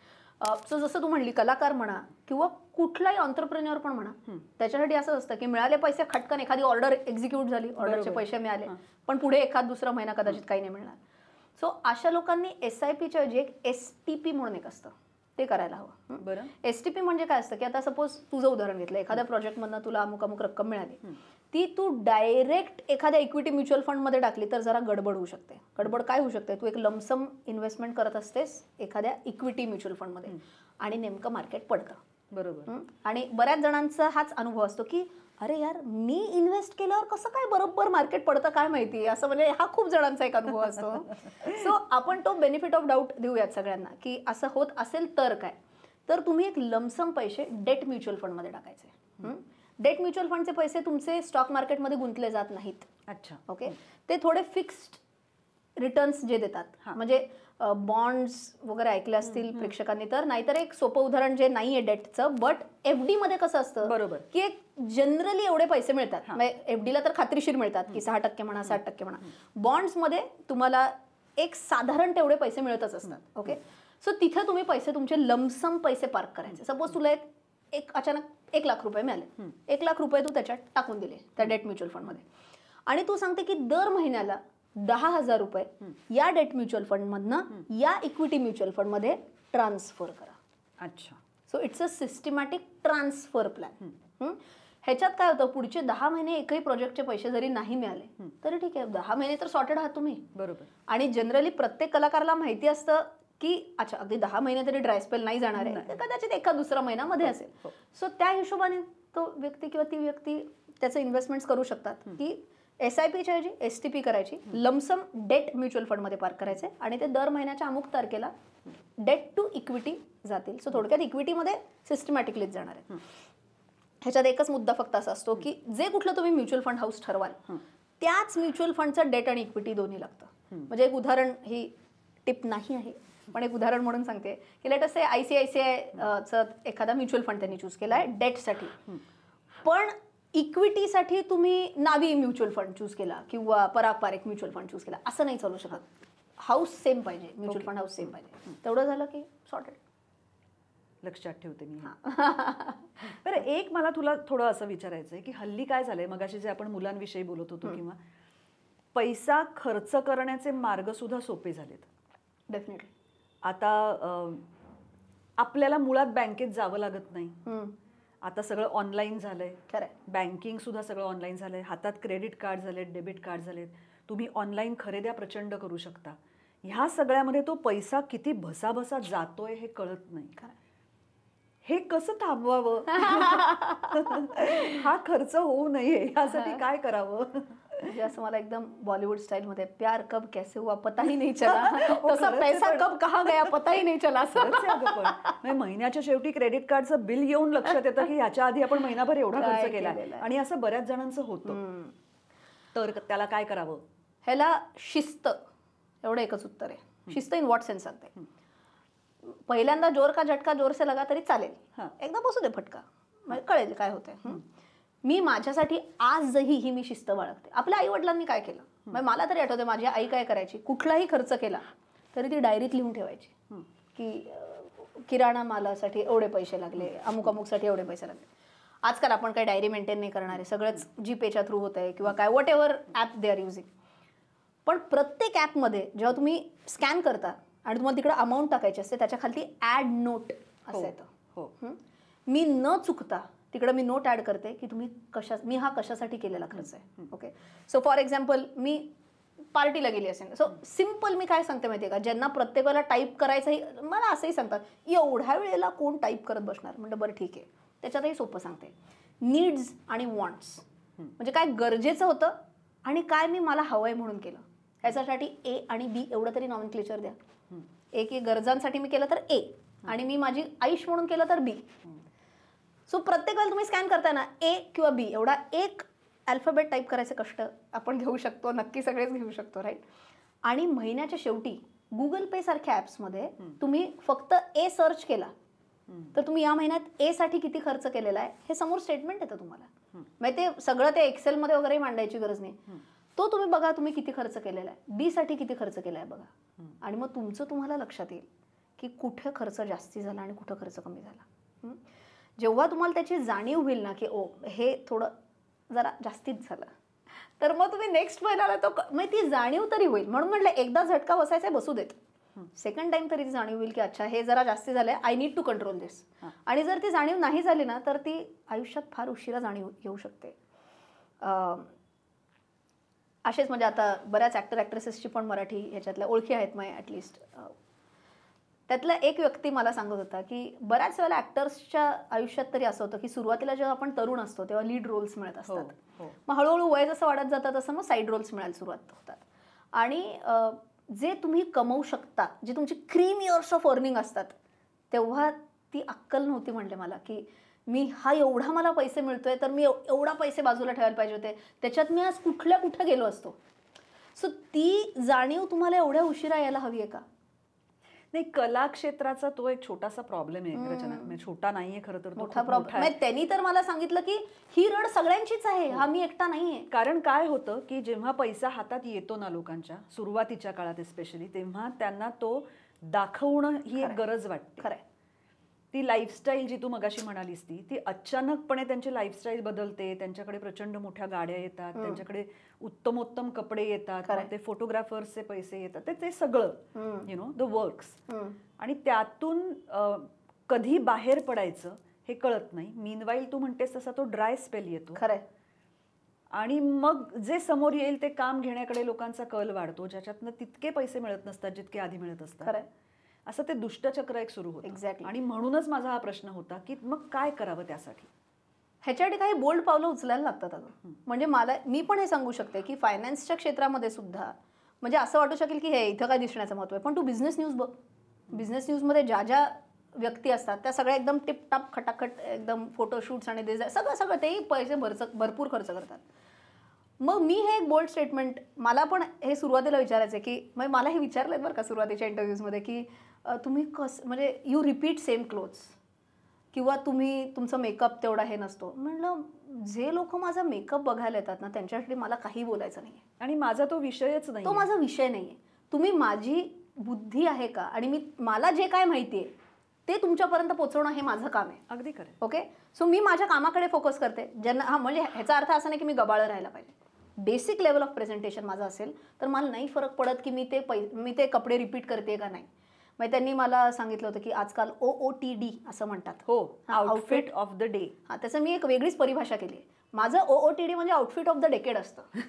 सो जसं तू म्हणली कलाकार म्हणा किंवा कुठलाही ऑन्टरप्रेन्युअर पण म्हणा, त्याच्यासाठी असं असतं की मिळाले पैसे खटकन एखादी ऑर्डर एक्झिक्यूट झाली, ऑर्डरचे पैसे मिळाले, पण पुढे एखाद दुसरा महिना कदाचित काही नाही मिळणार. सो अशा लोकांनी SIPच्या ऐवजी एक STP म्हणून एक असतं, ते करायला हवं. बरं. STP म्हणजे काय असतं की आता सपोज तुझं उदाहरण घेतलं, एखाद्या प्रोजेक्टमधनं तुला अमुक अमुक रक्कम मिळाली, ती तू डायरेक्ट एखाद्या इक्विटी म्युच्युअल फंडमध्ये टाकली तर जरा गडबड होऊ शकते. गडबड काय होऊ शकते, तू एक लमसम इन्व्हेस्टमेंट करत असतेस एखाद्या इक्विटी म्युच्युअल फंडमध्ये आणि नेमकं मार्केट पडतं. बरोबर. आणि बऱ्याच जणांचा हाच अनुभव असतो की अरे यार, मी इन्व्हेस्ट केल्यावर कसं काय बरोबर मार्केट पडतं काय माहिती, असं म्हणजे हा खूप जणांचा एक अनुभव असतो. सो आपण तो बेनिफिट ऑफ डाऊट देऊयात सगळ्यांना की असं होत असेल तर काय, तर तुम्ही एक लमसम पैसे डेट म्युच्युअल फंडमध्ये टाकायचे. डेट म्युच्युअल फंडचे पैसे तुमचे स्टॉक मार्केटमध्ये गुंतले जात नाहीत. अच्छा. ओके. ते थोडे फिक्स्ड रिटर्न्स जे देतात, म्हणजे बॉन्ड्स वगैरे ऐकले असतील प्रेक्षकांनी तर, नाहीतर एक सोपं उदाहरण जे नाहीये डेटचं, बट FD मध्ये कसं असतं, बरोबर, की एक जनरली एवढे पैसे मिळतात. FD ला तर खात्रीशीर मिळतात की 6% म्हणा 7% म्हणा. बॉन्ड्समध्ये तुम्हाला एक साधारण तेवढे पैसे मिळतच असतात. ओके. सो तिथे तुम्ही पैसे तुमचे लमसम पैसे पार्क करायचे. सपोज तुला एक अचानक 1 लाख रुपये मिळाले, 1 लाख रुपये तू त्याच्यात टाकून दिले त्या डेट म्युच्युअल फंडमध्ये, आणि तू सांगते की दर महिन्याला 10,000 रुपये या डेट म्युच्युअल फंडमधनं या इक्विटी म्युच्युअल फंडमध्ये ट्रान्सफर करा. अच्छा. So it's a systematic transfer plan. ह्याच्यात काय होतं, पुढचे 10 महिने एकही प्रोजेक्टचे पैसे जरी नाही मिळाले तरी ठीक आहे, 10 महिने तर सॉर्टेड आहात तुम्ही. बरोबर. आणि जनरली प्रत्येक कलाकाराला माहिती असतं की अच्छा अगदी 10 महिने तरी ड्राय स्पेल नाही जाणार आहे, कदाचित एका दुसरा महिना मध्ये असेल. सो त्या हिशोबाने तो व्यक्ती किंवा ती व्यक्ती त्याचे इन्व्हेस्टमेंट्स करू शकतात की SIPच्या ऐवजी STP करायची, लमसम डेट म्युच्युअल फंडमध्ये पार्क करायचे आणि ते दर महिन्याच्या अमुक तारखेला डेट टू इक्विटी जातील. सो थोडक्यात इक्विटीमध्ये सिस्टमॅटिकलीच जाणार आहे. ह्याच्यात एकच मुद्दा फक्त असा असतो की जे कुठलं तुम्ही म्युच्युअल फंड हाऊस ठरवाल त्याच म्युच्युअल फंडचं डेट आणि इक्विटी दोन्ही लागतं. म्हणजे एक उदाहरण, ही टिप नाही आहे पण एक उदाहरण म्हणून सांगते की लेट अस से ICICIचं एखादा म्युच्युअल फंड त्यांनी चूज केला आहे डेटसाठी, पण इक्विटीसाठी तुम्ही नावी म्युच्युअल फंड चूज केला किंवा पराग पारेख म्युच्युअल फंड चूज केला, असं नाही चालू शकत. हाऊस सेम पाहिजे, म्युच्युअल फंड हाऊस सेम पाहिजे. तेवढं झालं की सॉर्टेड. लक्षात ठेवते मी. बरं, एक मला तुला थोडं असं विचारायचं आहे की हल्ली काय झालंय, मगाशी जे आपण मुलांविषयी बोलत होतो, किंवा पैसा खर्च करण्याचे मार्ग सुद्धा सोपे झालेत. डेफिनेटली. आता आपल्याला मुळात बँकेत जावं लागत नाही. आता सगळं ऑनलाईन झालंय. खरंय. बँकिंग सुद्धा सगळं ऑनलाईन झालंय. हातात क्रेडिट कार्ड झालेत, डेबिट कार्ड झालेत. तुम्ही ऑनलाईन खरेद्या प्रचंड करू शकता. ह्या सगळ्यामध्ये तो पैसा किती भसाभसा जातोय हे कळत नाही. हे कसं थांबवावं, हा खर्च होऊ नये यासाठी काय करावं? म्हणजे असं मला एकदम बॉलिवूड स्टाईल मध्ये प्यार कब कैसे हुआ पता ही नहीं चला, तसा पैसा कब कहाँ गया पता ही नहीं चला. महिन्याच्या शेवटी क्रेडिट कार्डचं बिल येऊन लक्षात येतं की ह्याच्या आधी आपण महिनाभर एवढा खर्च केला, आणि असं बऱ्याच जणांचं होतं. तर त्याला काय करावं? ह्याला शिस्त, एवढं एकच उत्तर आहे. शिस्त इन व्हॉट सेन्स सांगते. पहिल्यांदा जोर का झटका जोर से लगा तरी चालेल, एकदा बसू दे फटका, कळेल काय होतंय. मी माझ्यासाठी आजही ही मी शिस्त बाळगते. आपल्या आई वडिलांनी काय केलं, मला तरी आठवते माझी आई काय करायची, कुठलाही खर्च केला तरी ती डायरीत लिहून ठेवायची की किराणा मालासाठी एवढे पैसे लागले, अमुक अमुकसाठी एवढे पैसे लागले. आजकाल आपण काही डायरी मेंटेन नाही करणार आहे, सगळंच जीपेच्या थ्रू होत आहे किंवा काय what ever app they are using. पण प्रत्येक ॲपमध्ये जेव्हा तुम्ही स्कॅन करता आणि तुम्हाला तिकडे अमाऊंट टाकायची असते, त्याच्या खाली ॲड नोट असं येतं. मी न चुकता तिकडे मी नोट ॲड करते की मी हा कशासाठी केलेला खर्च आहे. ओके. सो फॉर एक्झाम्पल मी पार्टीला गेली असेल, सो सिम्पल मी काय सांगते माहिती आहे का, ज्यांना प्रत्येक वेळेला टाईप करायचंही, मला असंही सांगतात एवढ्या वेळेला कोण टाईप करत बसणार. म्हणलं बरं ठीक आहे, त्याच्यातही सोपं सांगते. नीड्स आणि वॉन्ट्स म्हणजे काय गरजेचं होतं आणि काय मी मला हवंय म्हणून केलं. ह्याच्यासाठी A आणि B एवढं तरी नॉमेनक्लेचर द्या. एक गरजांसाठी मी केलं तर A, आणि मी माझी आयुष म्हणून केलं तर B. सो प्रत्येक वेळेला तुम्ही स्कॅन करताय ना A किंवा B, एवढा एक अल्फाबेट टाईप करायचे कष्ट आपण घेऊ शकतो, नक्की सगळेच घेऊ शकतो, राईट. आणि महिन्याच्या शेवटी गुगल पे सारख्या ॲप्समध्ये तुम्ही फक्त A सर्च केला तर तुम्ही या महिन्यात A साठी किती खर्च केलेला आहे हे समोर स्टेटमेंट येतं तुम्हाला. म्हणजे ते सगळं ते एक्सेलमध्ये वगैरे मांडायची गरज नाही. तो तुम्ही बघा तुम्ही किती खर्च केलेला आहे, B साठी किती खर्च केला आहे बघा, आणि मग तुमचं तुम्हाला लक्षात येईल की कुठे खर्च जास्ती झाला आणि कुठं खर्च कमी झाला. जेव्हा तुम्हाला त्याची जाणीव होईल ना की ओ हे थोडं जरा जास्तीच झालं, तर मग तुम्ही नेक्स्ट महिन्याला तो, मग ती जाणीव तरी होईल. म्हणून म्हटलं एकदा झटका बसायचा बसू देत. सेकंड टाइम तरी ती जाणीव होईल की अच्छा हे जरा जास्ती झालंय, आय नीड टू कंट्रोल दिस. आणि जर ती जाणीव नाही झाली ना तर ती आयुष्यात फार उशिरा जाणीव येऊ शकते. असेच म्हणजे आता बऱ्याच ॲक्टर ॲक्ट्रेसेसची पण मराठी ह्याच्यातल्या ओळखी आहेत मग ॲटलिस्ट. त्यातला एक व्यक्ती मला सांगत होता की बऱ्याच वेळेला ॲक्टर्सच्या आयुष्यात तरी असं होतं की सुरुवातीला जेव्हा आपण तरुण असतो तेव्हा लीड रोल्स मिळत असतात. मग हळूहळू वय जसं वाढत जातं तसं मग साईड रोल्स मिळायला सुरुवात होतात. आणि जे तुम्ही कमवू शकता, जे तुमची क्रीम इयर्स ऑफ अर्निंग असतात, तेव्हा ती अक्कल नव्हती म्हणले मला की मी हा एवढा मला पैसे मिळतोय तर मी एवढा पैसे बाजूला ठेवायला पाहिजे होते, त्याच्यात मी आज कुठे गेलो असतो. सो ती जाणीव तुम्हाला एवढ्या उशिरा यायला हवी आहे का? नाही, कला क्षेत्राचा तो एक छोटासा प्रॉब्लेम आहे रचना. म्हणजे छोटा नाहीये खरं तर, मोठा प्रॉब्लेम. त्यांनी तर मला सांगितलं की ही रड सगळ्यांचीच आहे, हा मी एकटा नाहीये. कारण काय होतं की जेव्हा पैसा हातात येतो ना लोकांच्या, सुरुवातीच्या काळात स्पेशली, तेव्हा त्यांना तो दाखवणं ही एक गरज वाटते. खरंय. ती लाईफस्टाईल जी तू मगाशी म्हणालीस ती अचानकपणे त्यांची लाईफस्टाईल बदलते. त्यांच्याकडे प्रचंड मोठ्या गाड्या येतात, त्यांच्याकडे उत्तमोत्तम कपडे येतात, ते फोटोग्राफर्सचे पैसे येतात, ते सगळं यु नो द वर्क्स. आणि त्यातून कधी बाहेर पडायचं हे कळत नाही. मीनवाईल तू म्हणतेस तसा तो ड्राय स्पेल येतो. खरंय. आणि मग जे समोर येईल ते काम घेण्याकडे लोकांचा कल वाढतो, ज्याच्यातनं तितके पैसे मिळत नसतात जितके आधी मिळत असतात. असं ते दुष्टचक्र एक सुरू होतं. एक्झॅक्टली. आणि म्हणूनच माझा हा प्रश्न होता की मग काय करावं त्यासाठी. ह्याच्यासाठी काही बोल्ड पावलं उचलायला लागतात अगं. म्हणजे मी पण हे सांगू शकते की फायनान्सच्या क्षेत्रामध्ये सुद्धा म्हणजे असं वाटू शकेल की हे इथं काय दिसण्याचं महत्व आहे, पण तू बिझनेस न्यूज बघ. बिझनेस न्यूजमध्ये ज्या ज्या व्यक्ती असतात त्या सगळ्या एकदम टिपटाप खटाखट एकदम फोटोशूट्स आणि सगळं तेही पैसे भरपूर खर्च करतात. मग मी हे एक बोल्ड स्टेटमेंट, मला पण हे सुरुवातीला विचारायचं की म्हणजे मला हे विचारलं बरं का सुरुवातीच्या इंटरव्ह्यूजमध्ये की तुम्ही म्हणजे यू रिपीट सेम क्लोथ्स किंवा तुम्ही तुमचं मेकअप तेवढा हे नसतो. म्हणलं जे लोक माझा मेकअप बघायला येतात ना त्यांच्यासाठी मला काही बोलायचं नाही आहे. आणि माझा तो विषयच नाही, तो माझा विषय नाही आहे. तुम्ही माझी बुद्धी आहे का आणि मला जे काय माहिती आहे ते तुमच्यापर्यंत पोहोचवणं हे माझं काम आहे. अगदी खरं. ओके. सो मी माझ्या कामाकडे फोकस करते. ज्यांना म्हणजे ह्याचा अर्थ असा नाही की मी गबाळं राहायला पाहिजे. बेसिक लेवल ऑफ प्रेझेंटेशन माझं असेल तर मला नाही फरक पडत की मी ते कपडे रिपीट करते का नाही. मग त्यांनी मला सांगितलं होतं की आजकाल OOTD असं म्हणतात. हो, आउटफिट ऑफ द डे. त्याचं मी एक वेगळीच परिभाषा केली आहे. माझं OOTD म्हणजे आउटफिट ऑफ द डेकेड असतं.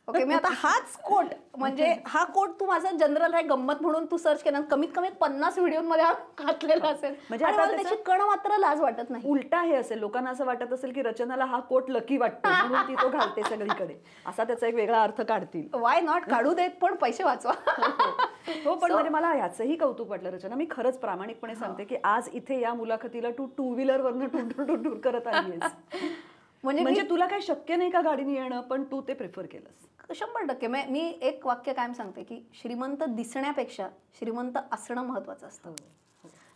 ओके. मी आता हाच कोट म्हणजे हा कोट तू माझा जनरल आहे गंमत म्हणून तू सर्च केला कमीत कमी 50 व्हिडिओमध्ये हा घातलेला असेल. म्हणजे आता त्याची कण मात्र लाज वाटत नाही. उलटा हे असेल, लोकांना असं वाटत असेल की रचनाला हा कोट लकी वाटतो म्हणून ती तो घालते सगळीकडे, असा त्याचा एक वेगळा अर्थ काढतील. वाय नॉट, काढू देत पण पैसे वाचवा. हो, पण म्हणजे मला ह्याचंही कौतुक वाटलं रचना. मी खरंच प्रामाणिकपणे सांगते की आज इथे या मुलाखतीला तू 2 व्हीलरवरनं टूर करत आलीस. म्हणजे तुला काय शक्य नाही का गाडीने येणं, पण तू ते प्रिफर केलंस. 100%. मी एक वाक्य कायम सांगते की श्रीमंत दिसण्यापेक्षा श्रीमंत असणं महत्वाचं असतं.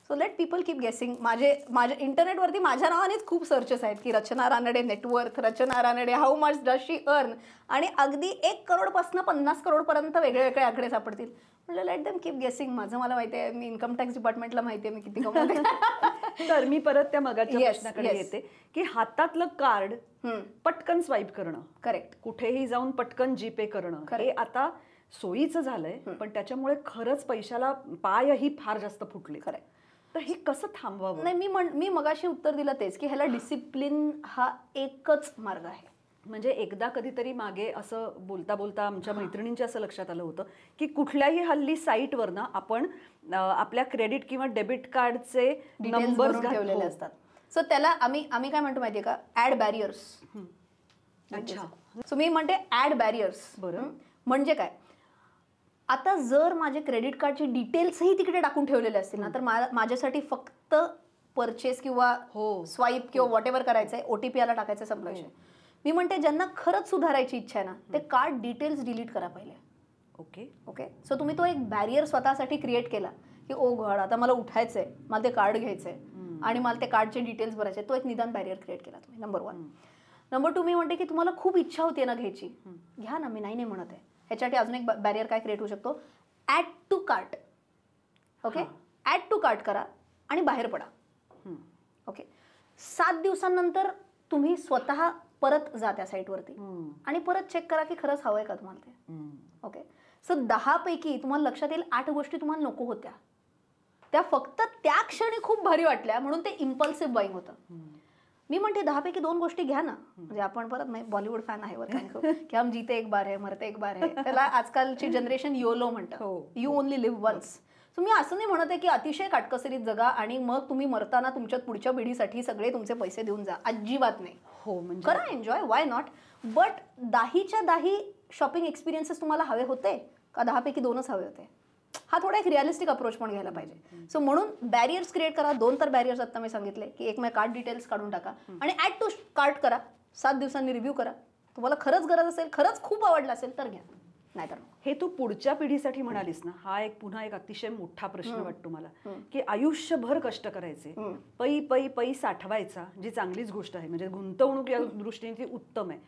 सो लेट पीपल कीप गेसिंग. माझ्या इंटरनेटवरती माझ्या नावानेच खूप सर्चेस आहेत की Rachana Ranade net worth, Rachana Ranade how much does she earn, आणि अगदी 1 करोडपासून 50 करोडपर्यंत वेगळे वेगळे आकडे सापडतील. म्हटलं लेट देम कीप गेसिंग. माझं मला माहिती आहे, मी इन्कम टॅक्स डिपार्टमेंटला माहिती आहे मी किती कमवते. तर मी परत त्या मगाच्या प्रश्नाकडे येते की हातातलं कार्ड पटकन स्वाईप करणं, करेक्ट, कुठेही जाऊन पटकन जीपे करणं, हे आता सोयीचं झालंय, पण त्याच्यामुळे खरंच पैशाला पायही फार जास्त फुटले. खरंय. तर हे कसं थांबवावं? नाही, मी मगाशी उत्तर दिलं तेच की ह्याला डिसिप्लिन हा एकच मार्ग आहे. म्हणजे एकदा कधीतरी मागे असं बोलता बोलता आमच्या मैत्रिणींच्या असं लक्षात आलं होतं की कुठल्याही हल्ली साईटवर ना आपण आपल्या क्रेडिट किंवा डेबिट कार्डचे नंबर ठेवलेले असतात. सो त्याला आम्ही काय म्हणतो माहितीये का, ऍड बॅरियर्स. अच्छा. सो मी म्हणते ऍड बॅरियर्स. बरं. म्हणजे काय, आता जर माझे क्रेडिट कार्डचे डिटेल्सही तिकडे टाकून ठेवलेले असतील ना तर माझ्यासाठी फक्त परचेस किंवा स्वाईप किंवा व्हॉट एव्हर करायचंय, OTP याला टाकायचं, संपला विषय. मी म्हणते ज्यांना खरंच सुधारायची इच्छा आहे ना ते कार्ड डिटेल्स डिलीट करा पहिले. ओके. सो तुम्ही तो एक बॅरियर स्वतःसाठी क्रिएट केला की ओ गॉड आता मला उठायचंय, मला ते कार्ड घ्यायचंय आणि मला ते कार्डचे डिटेल्स भरायचे. तो एक निदान बॅरियर क्रिएट केला तुम्ही. नंबर 1. नंबर 2 मी म्हणते की तुम्हाला खूप इच्छा होती ना घ्यायची, घ्या ना, मी नाही म्हणत आहे. ह्याच्यासाठी अजून एक बॅरियर काय क्रिएट होऊ शकतो, add to cart. Okay. Add to cart करा आणि बाहेर पडा. ओके. 7 दिवसांनंतर तुम्ही स्वतः परत जा त्या साईटवरती आणि परत चेक करा की खरंच हवंय का तुम्हाला ते. ओके. सो 10 पैकी तुम्हाला लक्षात येईल 8 गोष्टी तुम्हाला नको होत्या, त्या फक्त त्या क्षणी खूप भारी वाटल्या म्हणून ते इम्पल्सिव्ह बाईंग होतं. मी म्हणते 10 पैकी 2 गोष्टी घ्या ना. म्हणजे आपण परत नाही बॉलिवूड फॅन आहे की हम जीते एक बार है मरते एक बार है, त्याला आजकालची जनरेशन योलो म्हणतं, you only live once. So मी असं नाही म्हणत आहे की अतिशय काटकसरीत जगा आणि मग तुम्ही मरताना तुमच्या पुढच्या पिढीसाठी सगळे तुमचे पैसे देऊन जा, अजिबात नाही. हो म्हणजे करा एन्जॉय, वाय नॉट. बट 10च्या 10 शॉपिंग एक्सपिरियन्सेस तुम्हाला हवे होते का 10 पैकी 2च हवे होते? हा थोडा एक रिअलिस्टिक अप्रोच पण घ्यायला पाहिजे. सो म्हणून बॅरियर्स क्रिएट करा. 2 तर बॅरियर्स आता मी सांगितले की एक कार्ड डिटेल्स काढून टाका आणि ऍड टू कार्ट करा. 7 दिवसांनी रिव्ह्यू करा. तुम्हाला खरंच गरज असेल, खरंच खूप आवडलं असेल तर घ्या, नाहीतर हे तू पुढच्या पिढीसाठी म्हणालीस ना, हा एक पुन्हा एक अतिशय मोठा प्रश्न वाटतो मला की आयुष्यभर कष्ट करायचे, पै पै पै साठवायचा, जी चांगलीच गोष्ट आहे, म्हणजे गुंतवणूक या दृष्टीने ती उत्तम आहे,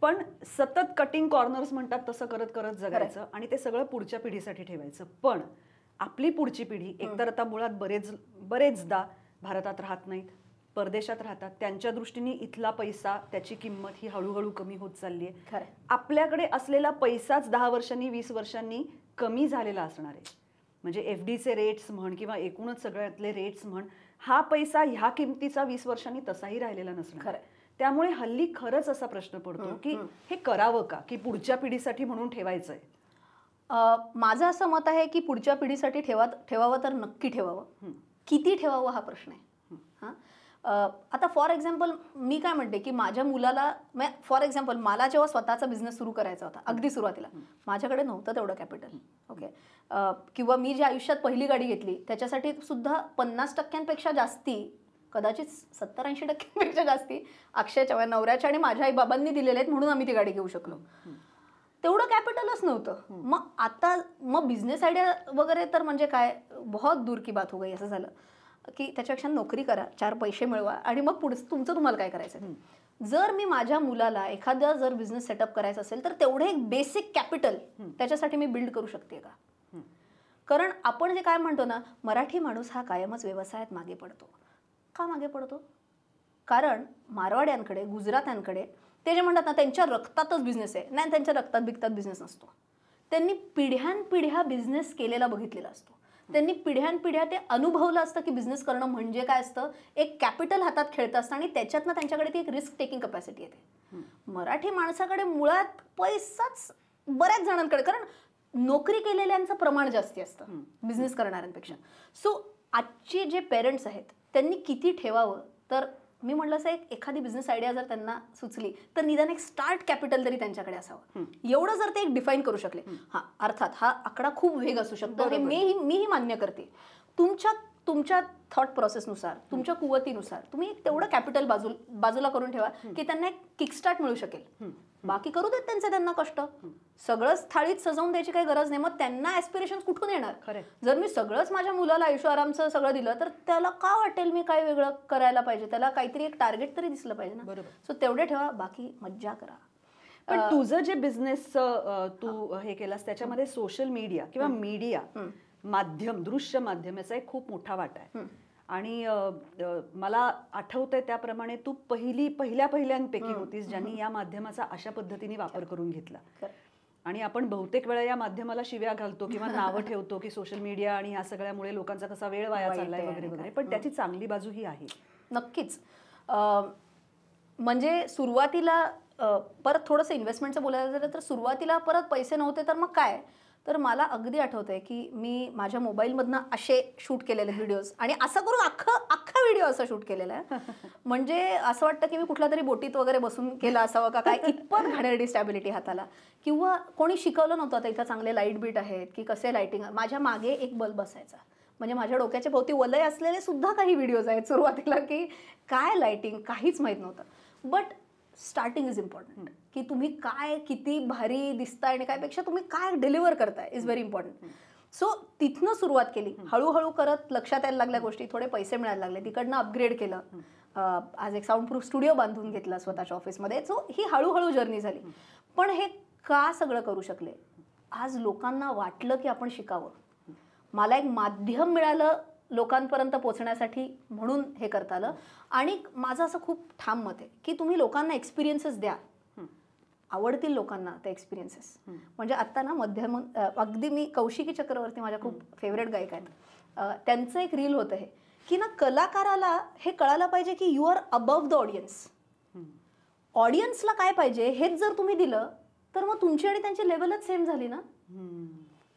पण सतत कटिंग कॉर्नर्स म्हणतात तसं करत करत जगायचं आणि ते सगळं पुढच्या पिढीसाठी ठेवायचं. पण आपली पुढची पिढी एकतर आता मुळात बरेचदा भारतात राहत नाहीत, परदेशात राहतात, त्यांच्या दृष्टीने इथला पैसा, त्याची किंमत ही हळूहळू कमी होत चालली आहे. आपल्याकडे असलेला पैसाच 10 वर्षांनी 20 वर्षांनी कमी झालेला असणार आहे. म्हणजे FDचे रेट्स म्हण किंवा एकूणच सगळ्यातले रेट्स म्हण, हा पैसा ह्या किमतीचा 20 वर्षांनी तसाही राहिलेला नसणार. त्यामुळे हल्ली खरंच असा प्रश्न पडतो की हे करावं का, की पुढच्या पिढीसाठी म्हणून ठेवायचंय? माझं असं मत आहे की पुढच्या पिढीसाठी ठेवावं तर नक्की ठेवावं. किती ठेवावं हा प्रश्न आहे. आता फॉर एक्झाम्पल मी काय म्हणते की माझ्या मुलाला, फॉर एक्झाम्पल मला जेव्हा स्वतःचा बिझनेस सुरू करायचा होता अगदी सुरुवातीला, माझ्याकडे नव्हतं तेवढं कॅपिटल. ओके. किंवा मी जी आयुष्यात पहिली गाडी घेतली त्याच्यासाठी सुद्धा 50% जास्ती, कदाचित 70-80% जास्ती अक्षयच्या नवऱ्याच्या आणि माझ्या आई बाबांनी दिलेले आहेत म्हणून आम्ही ती गाडी घेऊ शकलो. तेवढं कॅपिटलच नव्हतं. मग आता बिझनेस आयडिया वगैरे तर म्हणजे काय, बहुत दूर की बात हो गई. असं झालं की त्याच्यापेक्षा नोकरी करा, 4 पैसे मिळवा आणि मग पुढे तुमचं तुम्हाला काय करायचं. जर मी माझ्या मुलाला एखादा जर बिझनेस सेटअप करायचा असेल तर तेवढे एक बेसिक कॅपिटल त्याच्यासाठी मी बिल्ड करू शकते का? कारण आपण जे काय म्हणतो ना, मराठी माणूस हा कायमच व्यवसायात मागे पडतो. का मागे पडतो? कारण मारवाड्यांकडे, गुजरात्यांकडे ते जे म्हणतात ना त्यांच्या रक्तातच बिझनेस आहे. नाही, त्यांच्या रक्तात बिकतात बिझनेस नसतो. त्यांनी पिढ्यानपिढ्या बिझनेस केलेला बघितलेला असतो. त्यांनी पिढ्यानपिढ्या ते अनुभवलं असतं की बिझनेस करणं म्हणजे काय असतं. एक कॅपिटल हातात खेळतं असतं आणि त्याच्यातनं त्यांच्याकडे ती एक रिस्क टेकिंग कपॅसिटी येते. मराठी माणसाकडे मुळात पैसाच बऱ्याच जणांकडे, कारण नोकरी केलेल्यांचं प्रमाण जास्ती असतं बिझनेस करणाऱ्यांपेक्षा. सो आजचे जे पेरेंट्स आहेत त्यांनी किती ठेवावं, तर मी म्हटलं असं एखादी बिझनेस आयडिया जर त्यांना सुचली तर निदान एक स्टार्ट कॅपिटल तरी त्यांच्याकडे असावं. एवढं जर ते एक डिफाईन करू शकले. हा अर्थात हा आकडा खूप वेग असू शकतो, हे मीही मान्य करते. तुमच्या थॉट प्रोसेसनुसार, तुमच्या कुवतीनुसार तुम्ही तेवढं कॅपिटल बाजूला करून ठेवा की त्यांना एक किकस्टार्ट मिळू शकेल. बाकी करू देत त्यांना कष्ट, सगळंच थाळीत सजवून द्यायची काही गरज नाही. मग त्यांना ऍस्पिरेशन्स कुठून येणार? जर मी सगळंच माझ्या मुलाला आयुष्य आरामचं सगळं दिलं तर त्याला का वाटेल मी काय वेगळं करायला पाहिजे? त्याला काहीतरी एक टार्गेट तरी दिसलं पाहिजे ना. सो तेवढे ठेवा, बाकी मज्जा करा. पण तुझं जे बिझनेस तू हे केलास त्याच्यामध्ये सोशल मीडिया किंवा मीडिया माध्यम, दृश्य माध्यम याचा एक खूप मोठा वाटा आहे. आणि मला आठवतंय त्याप्रमाणे तू पहिल्यांपैकी होतीस ज्यांनी या माध्यमाचा अशा पद्धतीने वापर करून घेतला. आणि आपण बहुतेक वेळा या माध्यमाला शिव्या घालतो किंवा नावं ठेवतो की सोशल मीडिया आणि ह्या सगळ्यामुळे लोकांचा कसा वेळ वाया चाललाय वगैरे वगैरे, पण त्याची चांगली बाजूही आहे. नक्कीच. म्हणजे सुरुवातीला परत थोडंसं इन्व्हेस्टमेंटचं बोलायला झालं तर सुरुवातीला परत पैसे नव्हते तर मग काय, तर मला अगदी आठवतंय की मी माझ्या मोबाईलमधनं असे शूट केलेले व्हिडिओज आणि असं करून अख्खा व्हिडिओ असा शूट केलेला आहे. म्हणजे असं वाटतं की मी कुठल्या तरी बोटीत वगैरे बसून केला असावं का काय, इतपत घाणेरडी स्टॅबिलिटी हाताला. किंवा कोणी शिकवलं नव्हतं आता इथं चांगले लाईट बीट आहेत की कसे लाईटिंग. माझ्या मागे एक बल्ब असायचा, म्हणजे माझ्या डोक्याच्या भोवती वलय असलेले सुद्धा काही व्हिडिओज आहेत सुरुवातीला की काय लाईटिंग काहीच माहीत नव्हतं. बट स्टार्टिंग इज इम्पॉर्टंट की तुम्ही काय किती भारी दिसताय आणि कायपेक्षा तुम्ही काय डिलिव्हर करताय इज व्हेरी इम्पॉर्टंट. सो तिथनं सुरुवात केली, हळूहळू करत लक्षात यायला लागल्या गोष्टी, थोडे पैसे मिळायला लागले, तिकडनं अपग्रेड केलं, आज एक साऊंड प्रूफ स्टुडिओ बांधून घेतला स्वतःच्या ऑफिसमध्ये. सो ही हळूहळू जर्नी झाली. पण हे का सगळं करू शकले? आज लोकांना वाटलं की आपण शिकावं, मला एक माध्यम मिळालं लोकांपर्यंत पोहोचण्यासाठी म्हणून हे करता आलं. आणि माझं असं खूप ठाम मत आहे की तुम्ही लोकांना एक्सपिरियन्सेस द्या, आवडतील लोकांना ते एक्सपिरियन्सेस. म्हणजे आत्ता ना मध्यम अगदी मी कौशिकी चक्रवर्ती माझ्या खूप फेवरेट गायक आहेत, त्यांचं एक रील होतं हे की ना कलाकाराला हे कळायला पाहिजे की you are above the audience. ऑडियन्सला काय पाहिजे हेच जर तुम्ही दिलं तर मग तुमची आणि त्यांची लेवलच सेम झाली ना.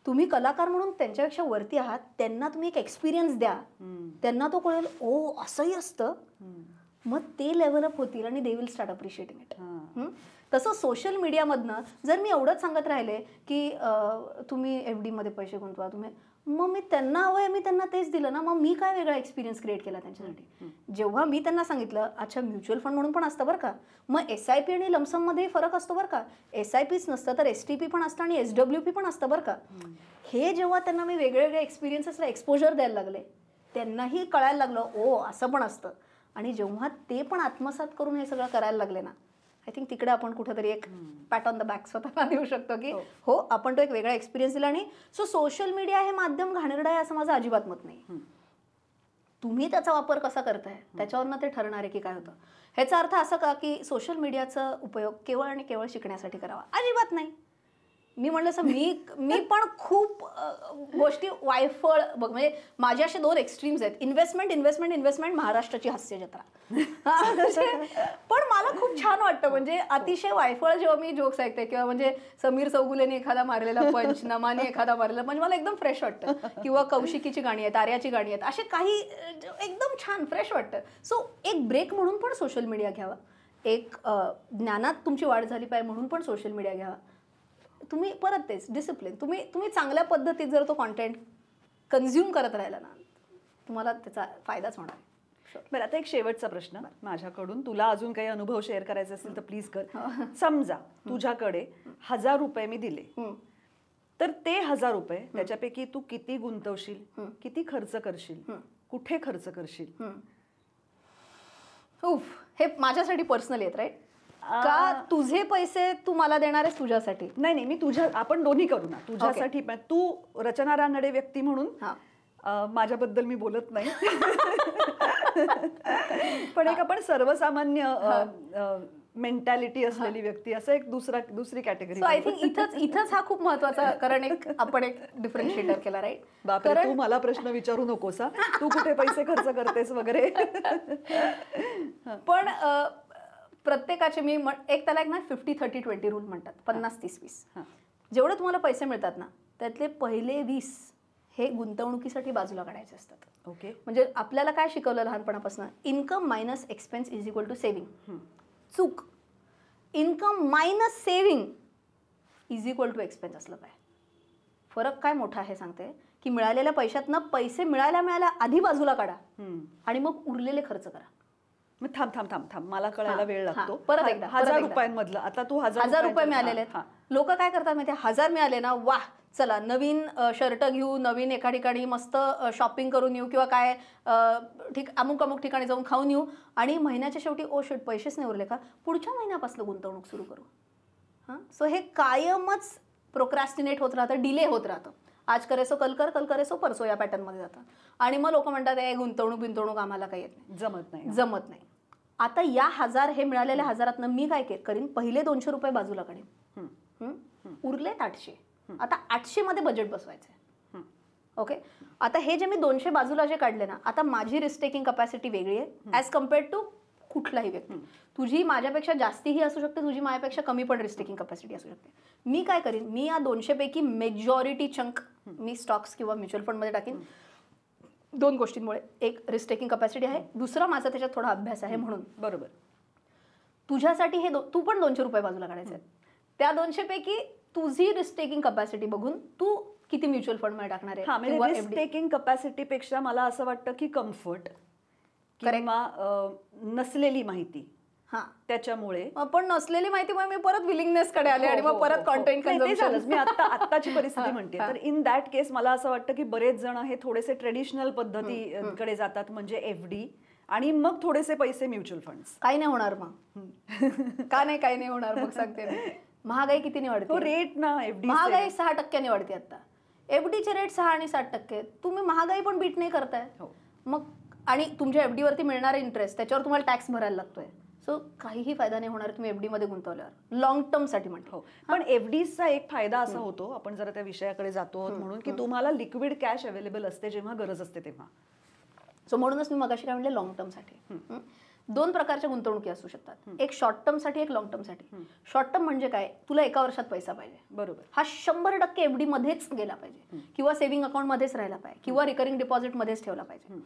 तुम्ही कलाकार म्हणून त्यांच्यापेक्षा वरती आहात, त्यांना तुम्ही एक एक्सपिरियन्स द्या, त्यांना तो कळेल ओ असंही असतं, मग ते लेव्हल अप होतील आणि they will start appreciating it. तसं सोशल मीडियामधनं जर मी एवढंच सांगत राहिले की तुम्ही FD मध्ये पैसे गुंतवा तुम्ही, मग मी त्यांना हवंय मी त्यांना तेच दिलं ना, मग मी काय वेगळा एक्सपिरियन्स क्रिएट केला त्यांच्यासाठी. जेव्हा मी त्यांना सांगितलं अच्छा म्युच्युअल फंड म्हणून पण असतं बरं का, मग SIP आणि लमसममध्ये फरक असतो बरं का, SIPच नसतं तर STP पण असतं आणि SWP पण असतं बरं का, हे जेव्हा त्यांना मी वेगवेगळ्या एक्सपिरियन्सेसला एक्सपोजर द्यायला लागले, त्यांनाही कळायला लागलं ओ असं पण असतं. आणि जेव्हा ते पण आत्मसात करून हे सगळं करायला लागले ना, आय थिंक तिकडे आपण कुठेतरी एक पॅट ऑन द बॅक स्वतःला देऊ शकतो की हो आपण तो एक वेगळा एक्सपिरियन्स दिला. आणि सो सोशल मीडिया हे माध्यम घाणेरडं आहे असं माझं अजिबात मत नाही. तुम्ही त्याचा वापर कसा करताय त्याच्यावरनं ते ठरणार आहे की काय होतं. ह्याचा अर्थ असा का की सोशल मीडियाचा उपयोग केवळ आणि केवळ शिकण्यासाठी करावा, अजिबात नाही. मी म्हणलं असं मी पण खूप गोष्टी वायफळ बघ, म्हणजे माझे असे 2 एक्स्ट्रीम्स आहेत, इन्व्हेस्टमेंट महाराष्ट्राची हास्य जत्रा. पण मला खूप छान वाटतं, म्हणजे अतिशय वायफळ जेव्हा मी जोक्स ऐकते किंवा म्हणजे समीर चौगुलेने एखादा मारलेला पंच, नमाने एखादा मारलेला पंच, मला एकदम फ्रेश वाटतं. किंवा कौशिकीची गाणी आहेत, आर्याची गाणी आहेत, असे काही एकदम छान फ्रेश वाटतं. सो एक ब्रेक म्हणून पण सोशल मीडिया घ्यावा, एक ज्ञानात तुमची वाढ झाली पाहिजे म्हणून पण सोशल मीडिया घ्यावा. तुम्ही परत तेच डिसिप्लिन, तुम्ही चांगल्या पद्धतीत जर तो कॉन्टेंट कन्झ्युम करत राहिला ना, तुम्हाला त्याचा फायदाच होणार. बरं, आता एक शेवटचा प्रश्न माझ्याकडून, तुला अजून काही अनुभव शेअर करायचे असेल तर प्लीज कर. समजा तुझ्याकडे 1000 रुपये मी दिले, तर ते 1000 रुपये त्याच्यापैकी तू किती गुंतवशील, किती खर्च करशील, कुठे खर्च करशील? हे माझ्यासाठी पर्सनली आहेत राईट, का तुझे पैसे तू मला देणार आहेस तुझ्यासाठी? नाही मी तुझ्या, आपण दोन्ही करू ना, तुझ्यासाठी पण. तू रचना रानडे व्यक्ती म्हणून माझ्याबद्दल मी बोलत नाही, पण एक आपण सर्वसामान्य मेंटॅलिटी असलेली व्यक्ती, असं एक दुसरी कॅटेगरी. आय थिंक इथंच हा खूप महत्वाचा, कारण आपण एक डिफरन्शिएटर केला राईट. बापरे, तू मला प्रश्न विचारू नकोस तू कुठे पैसे खर्च करतेस वगैरे. पण प्रत्येकाचे मी एक त्याला एक ना 50-30-20 रूल म्हणतात, 50-30-20. जेवढे तुम्हाला पैसे मिळतात ना त्यातले पहिले 20 हे गुंतवणुकीसाठी बाजूला काढायचे असतात. ओके, म्हणजे आपल्याला काय शिकवलं लहानपणापासून, income minus expense is equal to saving. चूक. Income minus saving is equal to expense असलं पाहिजे. फरक काय मोठा आहे सांगते की मिळालेल्या पैशातनं पैसे मिळायला आधी बाजूला काढा आणि मग उरलेले खर्च करा. थांब मला कळायला वेळ लागतो. परत एकदा 1000 रुपयांमधलं, आता तू 1000 रुपये मिळालेले आहेत, लोक काय करतात माहिती, 1000 मिळाले ना, वाह चला नवीन शर्ट घेऊ, नवीन एका ठिकाणी मस्त शॉपिंग करून येऊ किंवा काय अमुक ठिकाणी जाऊन खाऊन येऊ, आणि महिन्याच्या शेवटी ओ शिट पैसेच नाही उरले का, पुढच्या महिन्यापासून गुंतवणूक सुरू करू. सो हे कायमच प्रोक्रॅस्टिनेट होत राहतं, डिले होत राहतं. आज करेसो कल करेसो परसो या पॅटर्नमध्ये जातं. आणि मग लोक म्हणतात हे गुंतवणूक आम्हाला काही येत नाही, जमत नाही. आता या 1000 हे मिळालेल्या 1000 मी काय करीन, पहिले 200 रुपये बाजूला काढेन, उरलेत 800. आता 800 मध्ये बजेट बसवायचंय. ओके, आता हे जे मी 200 बाजूला जे काढले ना, आता माझी रिस्क टेकिंग कपॅसिटी वेगळी आहे ॲज कम्पेअर्ड टू कुठलाही व्यक्ती. तुझी माझ्यापेक्षा जास्तीही असू शकते, तुझी माझ्यापेक्षा कमी पण रिस्क टेकिंग कपॅसिटी असू शकते. मी काय करीन, मी या 200 पैकी मेजॉरिटी चंक मी स्टॉक्स किंवा म्युच्युअल फंडमध्ये टाकीन. 2 गोष्टींमुळे, एक रिस्क टेकिंग कपॅसिटी आहे, दुसरा माझा त्याच्यात थोडा अभ्यास आहे म्हणून. बरोबर. तुझ्यासाठी हे तू पण 200 रुपये बाजूला काढायचे आहेत. त्या 200 पैकी तुझी रिस्क टेकिंग कपॅसिटी बघून तू किती म्युच्युअल फंड मध्ये टाकणार आहे. म्हणजे रिस्क टेकिंग कपॅसिटी पेक्षा मला असं वाटतं की कम्फर्ट किंवा नसलेली माहिती, त्याच्यामुळे. पण नसलेली माहितीमुळे मी परत विलिंगनेसकडे आले आणि मग परत कॉन्टेंट कन्झम्पशन. मी आत्ताची परिस्थिती म्हणते. तर इन दॅट केस मला असं वाटतं की बरेच जण हे थोडेसे ट्रेडिशनल पद्धतीकडे जातात, म्हणजे FD, आणि मग थोडेसे पैसे म्युच्युअल फंड्स. काही नाही होणार मग. काही नाही होणार मग सांगते. महागाई कितीने वाढते, रेट ना, FD महागाई 6% वाढते आता. FDचे रेट 6 आणि 7%. तुम्ही महागाई पण बीट नाही करताय. मग आणि तुमच्या FD वरती मिळणारा इंटरेस्ट, त्याच्यावर तुम्हाला टॅक्स भरायला लागतोय. सो काहीही फायदा नाही होणार तुम्ही FD मध्ये गुंतवल्यावर, लॉंग टर्मसाठी म्हणतो. पण FDचा एक फायदा असा होतो, आपण जरा त्या विषयाकडे जातो म्हणून, की तुम्हाला लिक्विड कॅश अवेलेबल असते जेव्हा गरज असते तेव्हा. सो म्हणूनच मी मगाशी काय म्हणले, लॉंग टर्मसाठी 2 प्रकारच्या गुंतवणुकी असू शकतात, एक शॉर्ट टर्मसाठी, एक लॉंग टर्मसाठी. शॉर्ट टर्म म्हणजे काय, तुला एका वर्षात पैसा पाहिजे, बरोबर, हा 100% FD मध्येच गेला पाहिजे किंवा सेव्हिंग अकाउंट मध्येच राहिला पाहिजे किंवा रिकरिंग डिपॉझिट मध्येच ठेवला पाहिजे.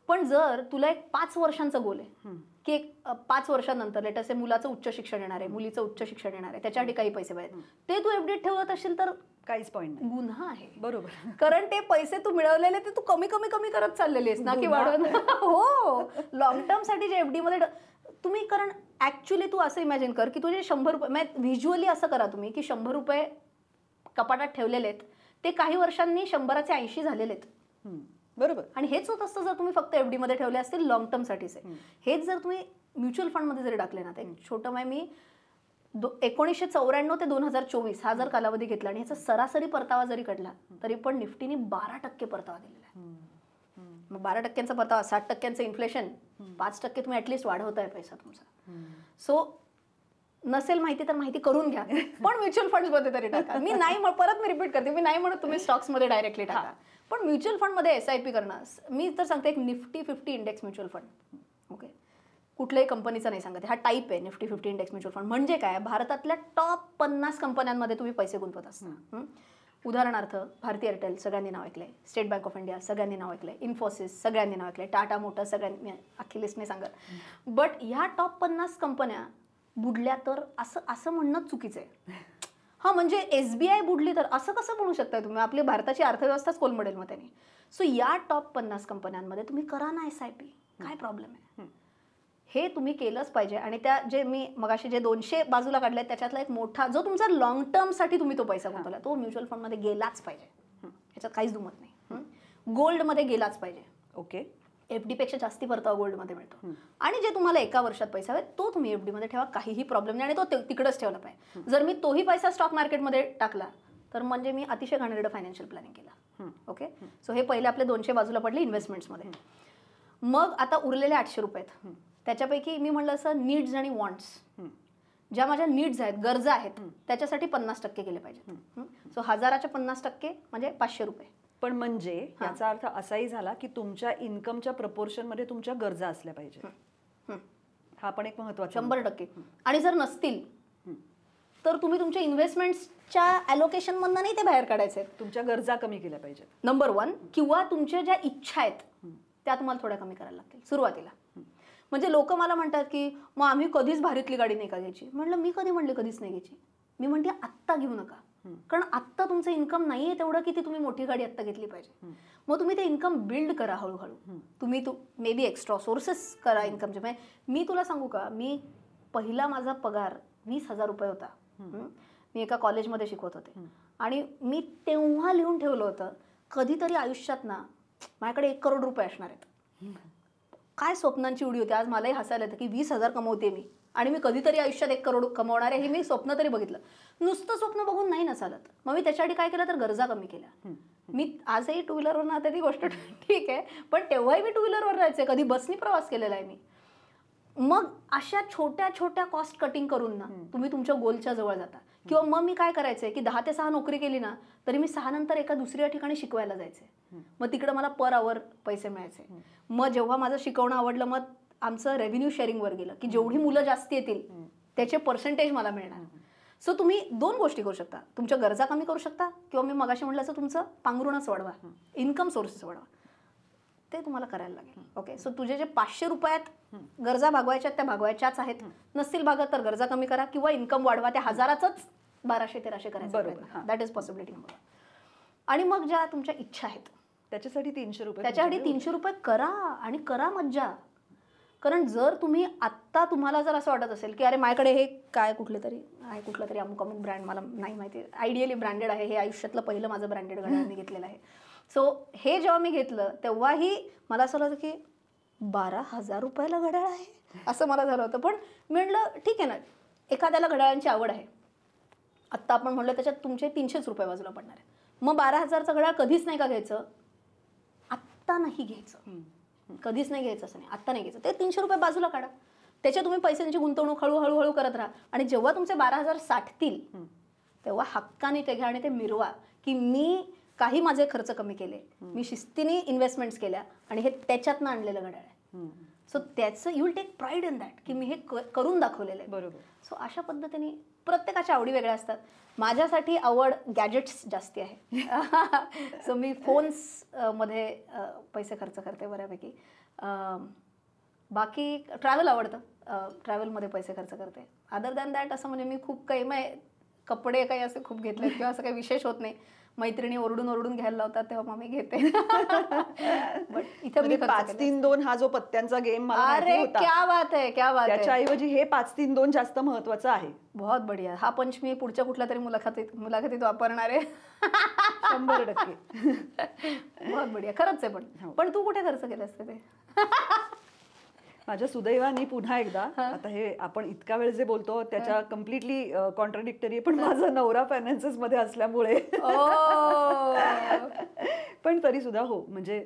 पण जर तुला एक 5 वर्षांचा गोल आहे की एक 5 वर्षानंतर लेट असे मुलाचं उच्च शिक्षण येणार आहे, मुलीचं उच्च शिक्षण येणार आहे, त्याच्यासाठी काही पैसे पाहिजे, ते तू FD ठेवत असेल तर काहीच पॉईंट नाही, गुन्हा आहे. बरोबर, कारण ते पैसे तू मिळवलेले ते तू कमी कमी कमी करत चाललेली आहेस ना, की वाढवत. हो, लॉंग टर्म साठी जे FD मध्ये तुम्ही, कारण ऍक्च्युली तू असं इमॅजिन कर की तुझे 100 रुपये, व्हिज्युअली असं करा तुम्ही की 100 रुपये कपाटात ठेवलेले आहेत, ते काही वर्षांनी 100चे 80 झालेले आहेत, बरोबर. आणि हेच होत असतं जर तुम्ही फक्त FD मध्ये ठेवले असतील लॉंग टर्म साठीच. हेच जर तुम्ही म्युच्युअल फंड मध्ये जरी टाकले ना, ते छोटं मी 1994 ते 2024 हा जर कालावधी घेतला आणि ह्याचा सरासरी परतावा जरी काढला तरी पण निफ्टीने 12% परतावा दिलेला आहे. मग 12%चा परतावा, 60%चं इन्फ्लेशन, 5% तुम्ही ऍटलिस्ट वाढवताय पैसा तुमचा. सो नसेल माहिती तर माहिती करून घ्या, पण म्युच्युअल फंड मध्ये तरी टाका. मी रिपीट करते, मी नाही म्हणत तुम्ही स्टॉक्स मध्ये डायरेक्टली टाका, पण म्युच्युअल फंड मध्ये SIP करणं. मी तर सांगते एक Nifty 50 index mutual fund, okay, कुठल्याही कंपनीचा नाही सांगते, हा टाईप आहे निफ्टी 50 इंडेक्स म्युच्युअल फंड. म्हणजे काय, भारतातल्या टॉप 50 कंपन्यांमध्ये तुम्ही पैसे गुंतवत असता. उदाहरणार्थ भारती एअरटेल सगळ्यांनी नाव ऐकलंय, स्टेट बँक ऑफ इंडिया सगळ्यांनी नाव ऐकलंय, इन्फोसिस सगळ्यांनी नाव ऐकलंय, टाटा मोटर्स सगळ्यांनी, अख्खी लिस्ट नाही सांगत. बट ह्या टॉप 50 कंपन्या बुडल्या तर असं म्हणणं चुकीचं आहे. हा, म्हणजे SBI बुडली तर असं कसं म्हणू शकताय तुम्ही, आपली भारताची अर्थव्यवस्थाच कोलमडेल मग त्यांनी. सो या टॉप 50 कंपन्यांमध्ये तुम्ही करा ना SIP, काय प्रॉब्लेम आहे, हे तुम्ही केलंच पाहिजे. आणि त्या जे मी मगाशी जे 200 बाजूला काढले त्याच्यातला एक मोठा जो तुमचा लॉंग टर्म साठी तुम्ही तो पैसा गुंतवला तो म्युच्युअल फंड मध्ये गेलाच पाहिजे, ह्याच्यात काहीच दुमत नाही. गोल्ड मध्ये गेलाच पाहिजे, ओके, FD पेक्षा जास्ती परतावा गोल्ड मध्ये मिळतो. आणि जे तुम्हाला एका वर्षात पैसा हवे तो तुम्ही FD मध्ये ठेवा, काहीही प्रॉब्लेम नाही, आणि तो तिकडेच ठेवला पाहिजे. जर मी तोही पैसा स्टॉक मार्केटमध्ये टाकला तर म्हणजे मी अतिशय घाणेरडं फायनान्शियल प्लॅनिंग केला. ओके, सो हे पहिले आपले 200 बाजूला पडले इन्व्हेस्टमेंट्समध्ये. मग आता उरलेले 800 रुपये आहेत, त्याच्यापैकी मी म्हणलं असं नीड्स आणि वॉन्ट्स, ज्या माझ्या नीड्स आहेत, गरजा आहेत, त्याच्यासाठी 50% गेले पाहिजेत. सो 1000च्या 50% म्हणजे 500 रुपये. पण म्हणजे याचा अर्थ असाही झाला की तुमच्या इन्कमच्या प्रपोर्शन मध्ये तुमच्या गरजा असल्या पाहिजे, हा पण एक महत्वाचा. 100%. आणि जर नसतील तर तुम्ही तुमच्या इन्व्हेस्टमेंट्सच्या ॲलोकेशन मधनं नाही ते बाहेर काढायचे, तुमच्या गरजा कमी केल्या पाहिजेत, नंबर 1. किंवा तुमच्या ज्या इच्छा आहेत त्या तुम्हाला थोड्या कमी करायला लागतील सुरुवातीला. म्हणजे लोक मला म्हणतात की मग आम्ही कधीच भारीतली गाडी नाही का घ्यायची. म्हणलं मी कधी म्हणले कधीच नाही घ्यायची, मी म्हणते आत्ता घेऊ नका, कारण आत्ता तुमचं इन्कम नाहीये तेवढं की ती तुम्ही मोठी गाडी आत्ता घेतली पाहिजे. मग तुम्ही ते इन्कम बिल्ड करा हळूहळू. तुम्ही मे बी एक्स्ट्रा सोर्सेस करा इन्कमचे. म्हणजे मी तुला सांगू का, मी पहिला माझा पगार 20,000 रुपये होता. मी एका कॉलेजमध्ये शिकवत होते आणि मी तेव्हा लिहून ठेवलं होतं कधीतरी आयुष्यात ना माझ्याकडे 1 करोड रुपये असणार आहेत. काय स्वप्नांची उडी होती. आज मलाही हसायला येतं की 20,000 कमवते मी आणि मी कधीतरी आयुष्यात 1 करोड कमवणार आहे हे मी स्वप्न तरी बघितलं. नुसतं स्वप्न बघून नाही ना चालत. मग मी त्याच्यासाठी काय केलं तर गरजा कमी केल्या. मी आजही 2 व्हीलरवर ना, ती गोष्ट ठीक आहे, पण तेव्हाही मी 2 व्हीलरवर राहायचे, कधी बसनी प्रवास केलेला आहे मी. मग अशा छोट्या छोट्या कॉस्ट कटिंग करून ना तुम्ही तुमच्या गोलच्या जवळ जाता. किंवा मग मी काय करायचंय की 10 ते 6 नोकरी केली ना तरी मी 6 नंतर एका दुसऱ्या ठिकाणी शिकवायला जायचे. मग तिकडे मला पर आवर पैसे मिळायचे. मग जेव्हा माझं शिकवणं आवडलं मग आमचं रेव्हेन्यू शेअरिंगवर गेलं की जेवढी मुलं जास्त येतील त्याचे पर्सेंटेज मला मिळणार. सो तुम्ही 2 गोष्टी करू शकता, तुमच्या गरजा कमी करू शकता किंवा मी मगाशी म्हटलं असं तुमचं पांघरूणच वाढवा, इन्कम सोर्सेस वाढवा, ते तुम्हाला करायला लागेल. ओके, सो तुझे जे 500 रुपयात गरजा भागवायच्या त्या भागवायच्याच आहेत. नसतील भागत तर गरजा कमी करा किंवा इन्कम वाढवा, त्या 1000च 1200-1300 करायचं. That is possibility number. आणि मग ज्या तुमच्या इच्छा आहेत त्याच्यासाठी 300 रुपये, त्याच्यासाठी 300 रुपये करा आणि करा मज्जा. कारण जर तुम्ही आत्ता तुम्हाला जर असं वाटत असेल की अरे माझ्याकडे हे काय कुठलं तरी अमुक अमुक ब्रँड, मला नाही माहिती, आयडियली ब्रँडेड आहे, हे आयुष्यातलं पहिलं माझं ब्रँडेड घड्याळ मी घेतलेलं आहे. सो हे जेव्हा मी घेतलं तेव्हाही मला असं होतं की 12,000 रुपयाला घड्याळ आहे असं मला झालं होतं. पण मी म्हटलं ठीक आहे ना, एखाद्याला घड्याळांची आवड आहे, आत्ता आपण म्हणलं त्याच्यात तुमचे 300 रुपये बाजूला पडणार आहे. मग 12,000चं घड्याळ कधीच नाही का घ्यायचं, आत्ता नाही घ्यायचं, कधीच नाही घ्यायचं असं नाही, आत्ता नाही घ्यायचं. ते 300 रुपये बाजूला काढा. त्याच्या तुम्ही पैशांची गुंतवणूक हळूहळू करत राहा आणि जेव्हा तुमचे 12,000 साठतील तेव्हा हक्काने ते घ्या आणि ते मिरवा की मी काही माझे खर्च कमी केले, मी शिस्तीने इन्व्हेस्टमेंट्स केल्या आणि हे त्याच्यातनं आणलेलं घड्याळ आहे. सो त्याचं you will take pride in that की मी हे करून दाखवलेलं आहे. बरोबर. सो अशा पद्धतीने प्रत्येकाच्या आवडी वेगळ्या असतात. माझ्यासाठी आवड गॅजेट्स जास्ती आहे. सो मी फोन्स मध्ये पैसे खर्च करते बऱ्यापैकी. बाकी ट्रॅव्हल आवडतं, ट्रॅव्हलमध्ये पैसे खर्च करते. अदर दॅन दॅट असं म्हणजे मी खूप काही कपडे काही असे खूप घेतले किंवा असं काही विशेष होत नाही. मैत्रिणी ओरडून घ्यायला लावतात तेव्हा मग मी घेते. बट इथं मी 5-3-2 हा जो पत्त्यांचा गेम मला माहिती होता, क्या बात आहे, क्या बात आहे. त्याच्याऐवजी हे 5-3-2 जास्त महत्वाचं आहे. बहुत बढिया. हा पंच मी पुढच्या कुठल्या तरी मुलाखतीत वापरणार आहे. 100%. बहुत बढिया. खरंच आहे. पण तू कुठे खर्च केले असते ते? माझ्या सुदैवाने पुन्हा एकदा, आता हे आपण इतका वेळ जे बोलतो त्याच्या कम्प्लिटली कॉन्ट्राडिक्टरी, पण माझा नवरा फायनान्सेस मध्ये असल्यामुळे पण तरी सुद्धा हो, म्हणजे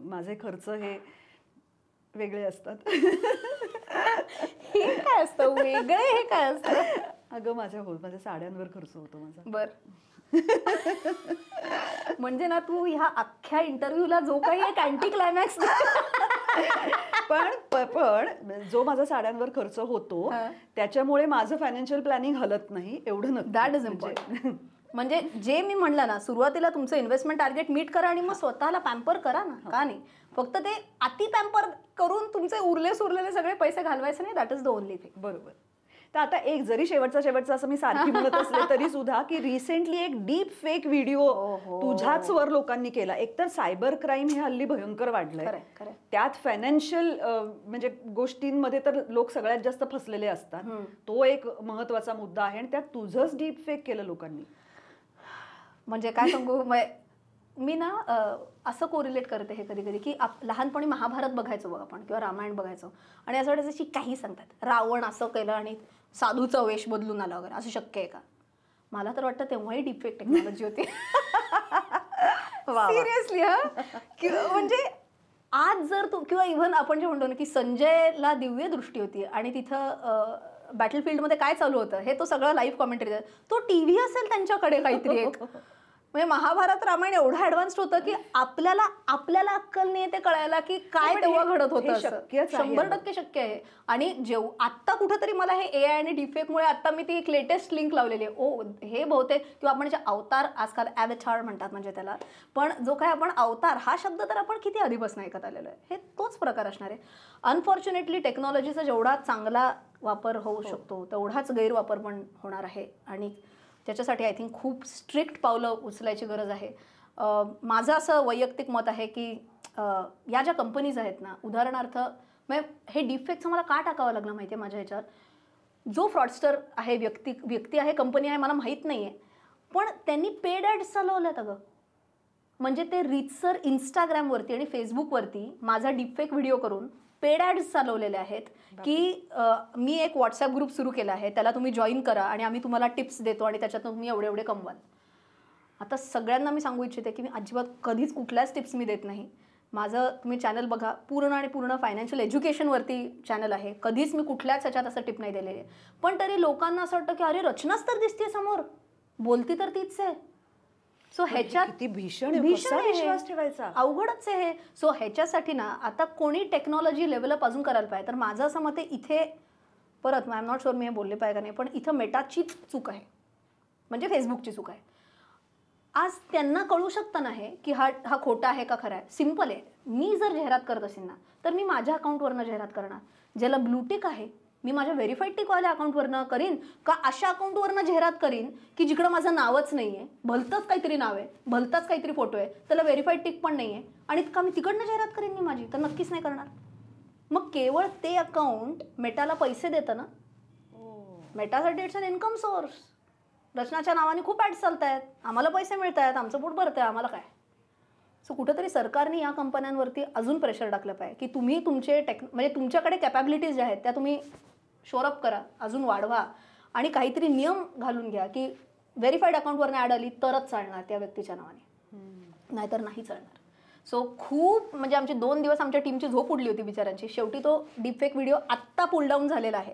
माझे खर्च हे वेगळे असतात. हे काय असतं वेगळे? हे काय असतं? अगं माझ्या साड्यांवर खर्च होतो माझा. बर. म्हणजे ना तू ह्या अख्ख्या इंटरव्ह्यूला जो काही एक अँटी क्लायमॅक्स पण जो माझा साड्यांवर खर्च होतो त्याच्यामुळे माझं फायनान्शियल प्लॅनिंग हलत नाही एवढं नक्की. That is important. म्हणजे जे मी म्हणलं ना, सुरुवातीला तुमचं इन्व्हेस्टमेंट टार्गेट मीट करा आणि मग स्वतःला पॅम्पर करा ना. का नाही? फक्त ते अति पॅम्पर करून तुमचे उरलेले सगळे पैसे घालवायचे नाही. That is the only thing. बरोबर. तर आता एक जरी शेवटचा असं मी सारखी म्हणत असले तरी सुद्धा की रिसेंटली एक डीप फेक व्हिडिओ तुझ्याच वर लोकांनी केला. एकतर सायबर क्राईम हे हल्ली भयंकर वाढलंय, त्यात फायनान्शियल म्हणजे गोष्टींमध्ये तर लोक सगळ्यात जास्त फसलेले असतात. तो एक महत्वाचा मुद्दा आहे आणि त्यात तुझंच डीप फेक केलं लोकांनी. म्हणजे काय सांगू, मी ना असं कोरिलेट करते हे कधी की लहानपणी महाभारत बघायचो बघ आपण किंवा रामायण बघायचो आणि असं वाटायचं की काही सांगतात रावण असं केलं आणि साधूचा वेश बदलून आला वगैरे, असं शक्य आहे का? मला तर वाटतं तेव्हाही डीपफेक टेक्नॉलॉजी होती. सिरियसली. म्हणजे आज जर तू किंवा इव्हन आपण जे म्हणतो ना की संजयला दिव्य दृष्टी होती आणि तिथं बॅटलफील्डमध्ये काय चालू होतं हे तो सगळं लाईव्ह कॉमेंटरी, तो टीव्ही असेल त्यांच्याकडे काहीतरी एक. म्हणजे महाभारत रामायण एवढं ऍडव्हान्स्ड होतं की आपल्याला अक्कल नाही ते कळायला की काय तेव्हा घडत होतं. 100% शक्य आहे. आणि आत्ता कुठेतरी मला हे AI आणि डीफेकमुळे आता मी ती एक लेटेस्ट लिंक लावलेली आहे. ओ हे बहुतेक किंवा आपण जे अवतार आजकाल ॲव्हेटार म्हणतात म्हणजे त्याला, पण जो काय आपण अवतार हा शब्द तर आपण किती आधीपासून ऐकत आलेलो आहे, हे तोच प्रकार असणार आहे. अनफॉर्च्युनेटली टेक्नॉलॉजीचा जेवढा चांगला वापर होऊ शकतो तेवढाच गैरवापर पण होणार आहे आणि त्याच्यासाठी आय थिंक खूप स्ट्रिक्ट पावलं उचलायची गरज आहे. माझं असं वैयक्तिक मत आहे की या ज्या कंपनीज आहेत ना, उदाहरणार्थ हे डीफेक्टचं मला का टाकावं लागलं माहिती आहे माझ्या ह्याच्यात, जो फ्रॉडस्टर आहे व्यक्ती आहे कंपनी आहे मला माहीत नाही आहे, पण त्यांनी पेड ॲड्स चालवल्यात अगं. म्हणजे ते रीतसर इंस्टाग्रामवरती आणि फेसबुकवरती माझा डीफेक्ट व्हिडिओ करून पेड ॲड्स चालवलेले आहेत की मी एक व्हॉट्सॲप ग्रुप सुरू केला आहे, त्याला तुम्ही जॉईन करा आणि आम्ही तुम्हाला टिप्स देतो आणि त्याच्यातून तुम्ही एवढे कमवाल. आता सगळ्यांना मी सांगू इच्छिते की मी अजिबात कधीच कुठल्याच टिप्स मी देत नाही. माझं तुम्ही चॅनल बघा, पूर्ण फायनान्शियल एज्युकेशनवरती चॅनल आहे. कधीच मी कुठल्याच ह्याच्यात असं टिप नाही दिलेली आहे. पण तरी लोकांना असं वाटतं की अरे रचनाच तर दिसते समोर, बोलती तर तीच आहे. सो ह्याच्यात भीषण विश्वास ठेवायचा अवघडच आहे. सो ह्याच्यासाठी ना आता कोणी टेक्नॉलॉजी लेव्हलअप अजून करायला पाहिजे. तर माझं असं मत आहे इथे परत आय एम नॉट शुअर मी हे बोलले पाहिजे का नाही, पण इथं मेटाचीच चूक आहे, म्हणजे फेसबुकची चूक आहे. आज त्यांना कळू शकतं नाही की हा खोटा आहे का खरा आहे. सिम्पल आहे, मी जर जाहिरात करत असेल ना तर मी माझ्या अकाउंटवरनं जाहिरात करणार. ज्याला ब्लूटिक आहे मी माझ्या व्हेरीफाईड टिकवाल्या अकाउंटवरनं करीन का अशा अकाउंटवरनं जाहिरात करीन की जिकडं माझं नावच नाही आहे, भलतंच काहीतरी नाव आहे, भलताच काहीतरी फोटो आहे, त्याला व्हेरीफाईड टिक पण नाही आहे आणि का मी तिकडनं जाहिरात करीन मी माझी? तर नक्कीच नाही करणार. मग केवळ ते अकाउंट मेटाला पैसे देतं ना, मेटासाठी इट्स अन इन्कम सोर्स. रचनाच्या नावाने खूप ॲड्स चालत आहेत, आम्हाला पैसे मिळत आहेत, आमचं पोट भरतं आहे, आम्हाला काय. सो कुठंतरी सरकारने या कंपन्यांवरती अजून प्रेशर टाकलं पाहिजे की तुम्ही तुमचे म्हणजे तुमच्याकडे कॅपॅबिलिटीज ज्या आहेत त्या तुम्ही शोरअप करा, अजून वाढवा आणि काहीतरी नियम घालून घ्या की व्हेरीफाईड अकाउंटवरनं ॲड आली तरच चालणार त्या व्यक्तीच्या नावाने, नाहीतर नाही चालणार. सो खूप म्हणजे आमचे 2 दिवस आमच्या टीमची झोप उडली होती बिचाऱ्यांची. शेवटी तो डीपफेक व्हिडिओ आत्ता पुल डाऊन झालेला आहे.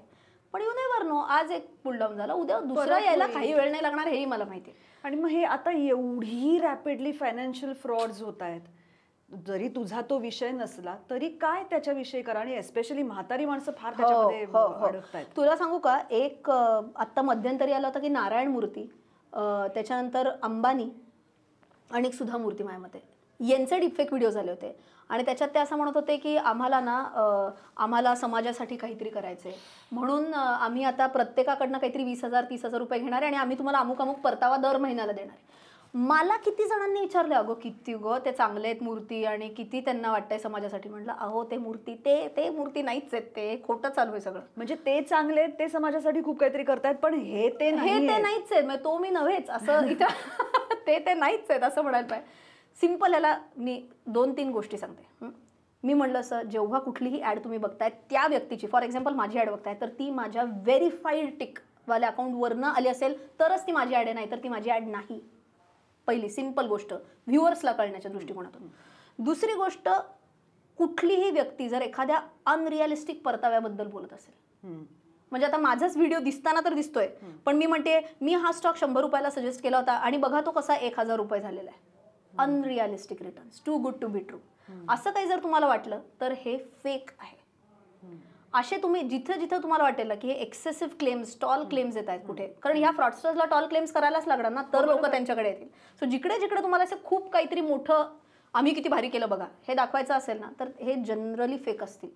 पण यू नेव्हर नो, आज एक पुल डाऊन झाला, उद्या दुसरा यायला काही वेळ नाही लागणार, हेही मला माहिती आहे. आणि मग हे आता एवढी रॅपिडली फायनान्शियल फ्रॉड्स होत आहेत, जरी तुझा तो विषय नसला तरी काय त्याच्याविषयी करा, आणि एस्पेशली म्हातारी माणसं फार त्याच्यामध्ये अडकतायत. तुला सांगू का, एक आत्ता मध्यंतरी आला होता की नारायण मूर्ती, त्याच्यानंतर अंबानी आणि सुधा मूर्ती माझ्या मते, यांचे डीपफेक व्हिडिओ झाले होते. आणि त्याच्यात ते असं म्हणत होते की आम्हाला समाजासाठी काहीतरी करायचंय, म्हणून आम्ही आता प्रत्येकाकडनं काहीतरी 20,000 30,000 रुपये घेणार आहे आणि आम्ही तुम्हाला अमुक अमुक परतावा दर महिन्याला देणार आहे. मला किती जणांनी विचारलं, अगं किती गं ते चांगले आहेत मूर्ती आणि किती त्यांना वाटतंय समाजासाठी. म्हटलं अहो ते मूर्ती ते मूर्ती नाहीच आहेत, ते खोटं चालू आहे सगळं. म्हणजे ते चांगले आहेत, ते समाजासाठी खूप काहीतरी करतायत, पण हे ते नाहीच आहेत, म्हणजे तो मी नव्हेच असं इथं ते नाहीच आहेत असं म्हणायला पाहिजे. सिम्पल याला मी 2-3 गोष्टी सांगते. मी म्हणलं असं, जेव्हा कुठलीही ॲड तुम्ही बघताय त्या व्यक्तीची, फॉर एक्झाम्पल माझी ॲड बघताय तर ती माझ्या व्हेरीफाईड टिकवाल्या अकाउंटवरनं आली असेल तरच ती माझी ॲड आहे, नाही तर ती माझी ॲड नाही. पहिली सिंपल गोष्ट व्ह्युअर्सला कळण्याच्या दृष्टिकोनातून. दुसरी गोष्ट, कुठलीही व्यक्ती जर एखाद्या अनरिअलिस्टिक परताव्याबद्दल बोलत असेल, म्हणजे आता माझाच व्हिडिओ दिसताना तर दिसतोय, पण मी म्हणते मी हा स्टॉक 100 रुपयाला सजेस्ट केला होता आणि बघा तो कसा 1,000 रुपये झालेला आहे. Unrealistic returns, too good to be true, असं काही जर तुम्हाला वाटलं तर हे फेक आहे. असे तुम्ही जिथं जिथं तुम्हाला वाटेल की हे एक्सेसिव्ह क्लेम्स, टॉल क्लेम्स येत आहेत कुठे, कारण ह्या फ्रॉडस्टर्सला टॉल क्लेम्स करायलाच लागणार ना, तर लोक त्यांच्याकडे येतील. सो जिकडे जिकडे तुम्हाला असं खूप काहीतरी मोठं आम्ही किती भारी केलं बघा हे दाखवायचं असेल ना, तर हे जनरली फेक असतील.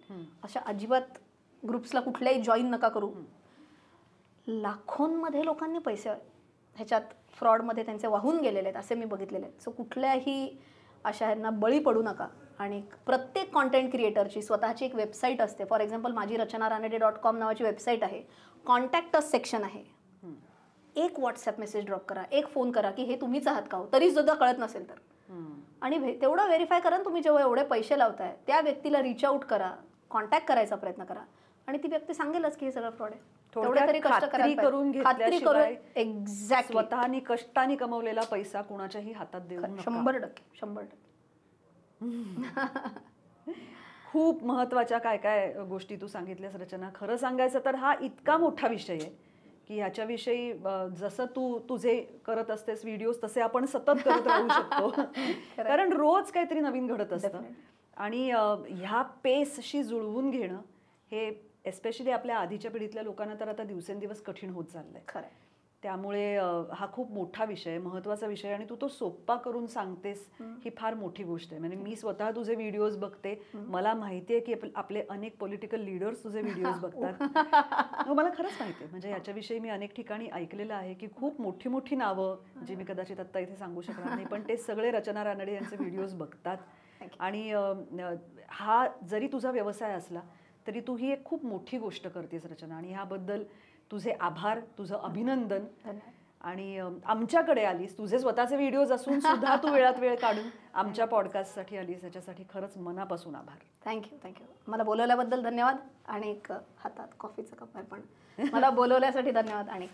अशा अजिबात ग्रुप्सला कुठल्याही जॉईन नका करू. लाखोंमध्ये लोकांनी पैसे ह्याच्यात फ्रॉडमध्ये त्यांचे वाहून गेलेले आहेत असे मी बघितलेले आहेत. सो कुठल्याही अशा ह्यांना बळी पडू नका. आणि प्रत्येक कॉन्टेंट क्रिएटरची स्वतःची एक वेबसाईट असते. फॉर एक्झाम्पल माझी rachanaraनडे.com नावाची वेबसाईट आहे, कॉन्टॅक्ट अस सेक्शन आहे. एक व्हॉट्सअप मेसेज ड्रॉप करा, एक फोन करा की हे तुम्हीच आहात का, तरी सुद्धा कळत नसेल तर, आणि तेवढं व्हेरीफाय करा. तुम्ही जेव्हा एवढे पैसे लावताय त्या व्यक्तीला रीच आउट करा, कॉन्टॅक्ट करायचा प्रयत्न करा, आणि ती व्यक्ती सांगेलच की हे सगळं फ्रॉड आहे. थोडं तरी खात्री करून घेतल्याशिवाय एक्झॅक्टली स्वतःनी कष्टाने कमवलेला पैसा कुणाच्याही हातात देऊ नका. 100%. खूप महत्वाच्या काय काय गोष्टी तू सांगितल्यास रचना. खरं सांगायचं तर हा इतका मोठा विषय आहे की ह्याच्याविषयी जसं तू तुझे करत असतेस व्हिडिओज तसे आपण सतत करत राहू शकतो. कारण रोज काहीतरी नवीन घडत असतं, आणि ह्या पेसशी जुळवून घेणं हे एस्पेशली आपल्या आधीच्या पिढीतल्या लोकांना तर आता दिवसेंदिवस कठीण होत चाललंय. खरं. त्यामुळे हा खूप मोठा विषय, महत्त्वाचा विषय, आणि तू तो सोप्पा करून सांगतेस ही फार मोठी गोष्ट आहे. म्हणजे मी स्वतः तुझे व्हिडिओज बघते, मला माहिती आहे की आपले अनेक पॉलिटिकल लीडर्स तुझे व्हिडिओज बघतात. मला खरंच माहिती आहे, म्हणजे याच्याविषयी मी अनेक ठिकाणी ऐकलेलं आहे की खूप मोठी मोठी नावं जी मी कदाचित आत्ता इथे सांगू शकणार नाही, पण ते सगळे रचना रानडे यांचे व्हिडिओज बघतात. आणि हा जरी तुझा व्यवसाय असला तरी तू ही एक खूप मोठी गोष्ट करतेस रचना, आणि ह्याबद्दल तुझे आभार, तुझं अभिनंदन. आणि आमच्याकडे आलीस, तुझे स्वतःचे व्हिडिओज असून सुद्धा तू वेळात वेळ काढून आमच्या पॉडकास्टसाठी आलीस, याच्यासाठी खरंच मनापासून आभार. थँक्यू. मला बोलवल्याबद्दल धन्यवाद, आणि एक हातात कॉफीचं कप आहे पण मला बोलवल्यासाठी धन्यवाद. आणि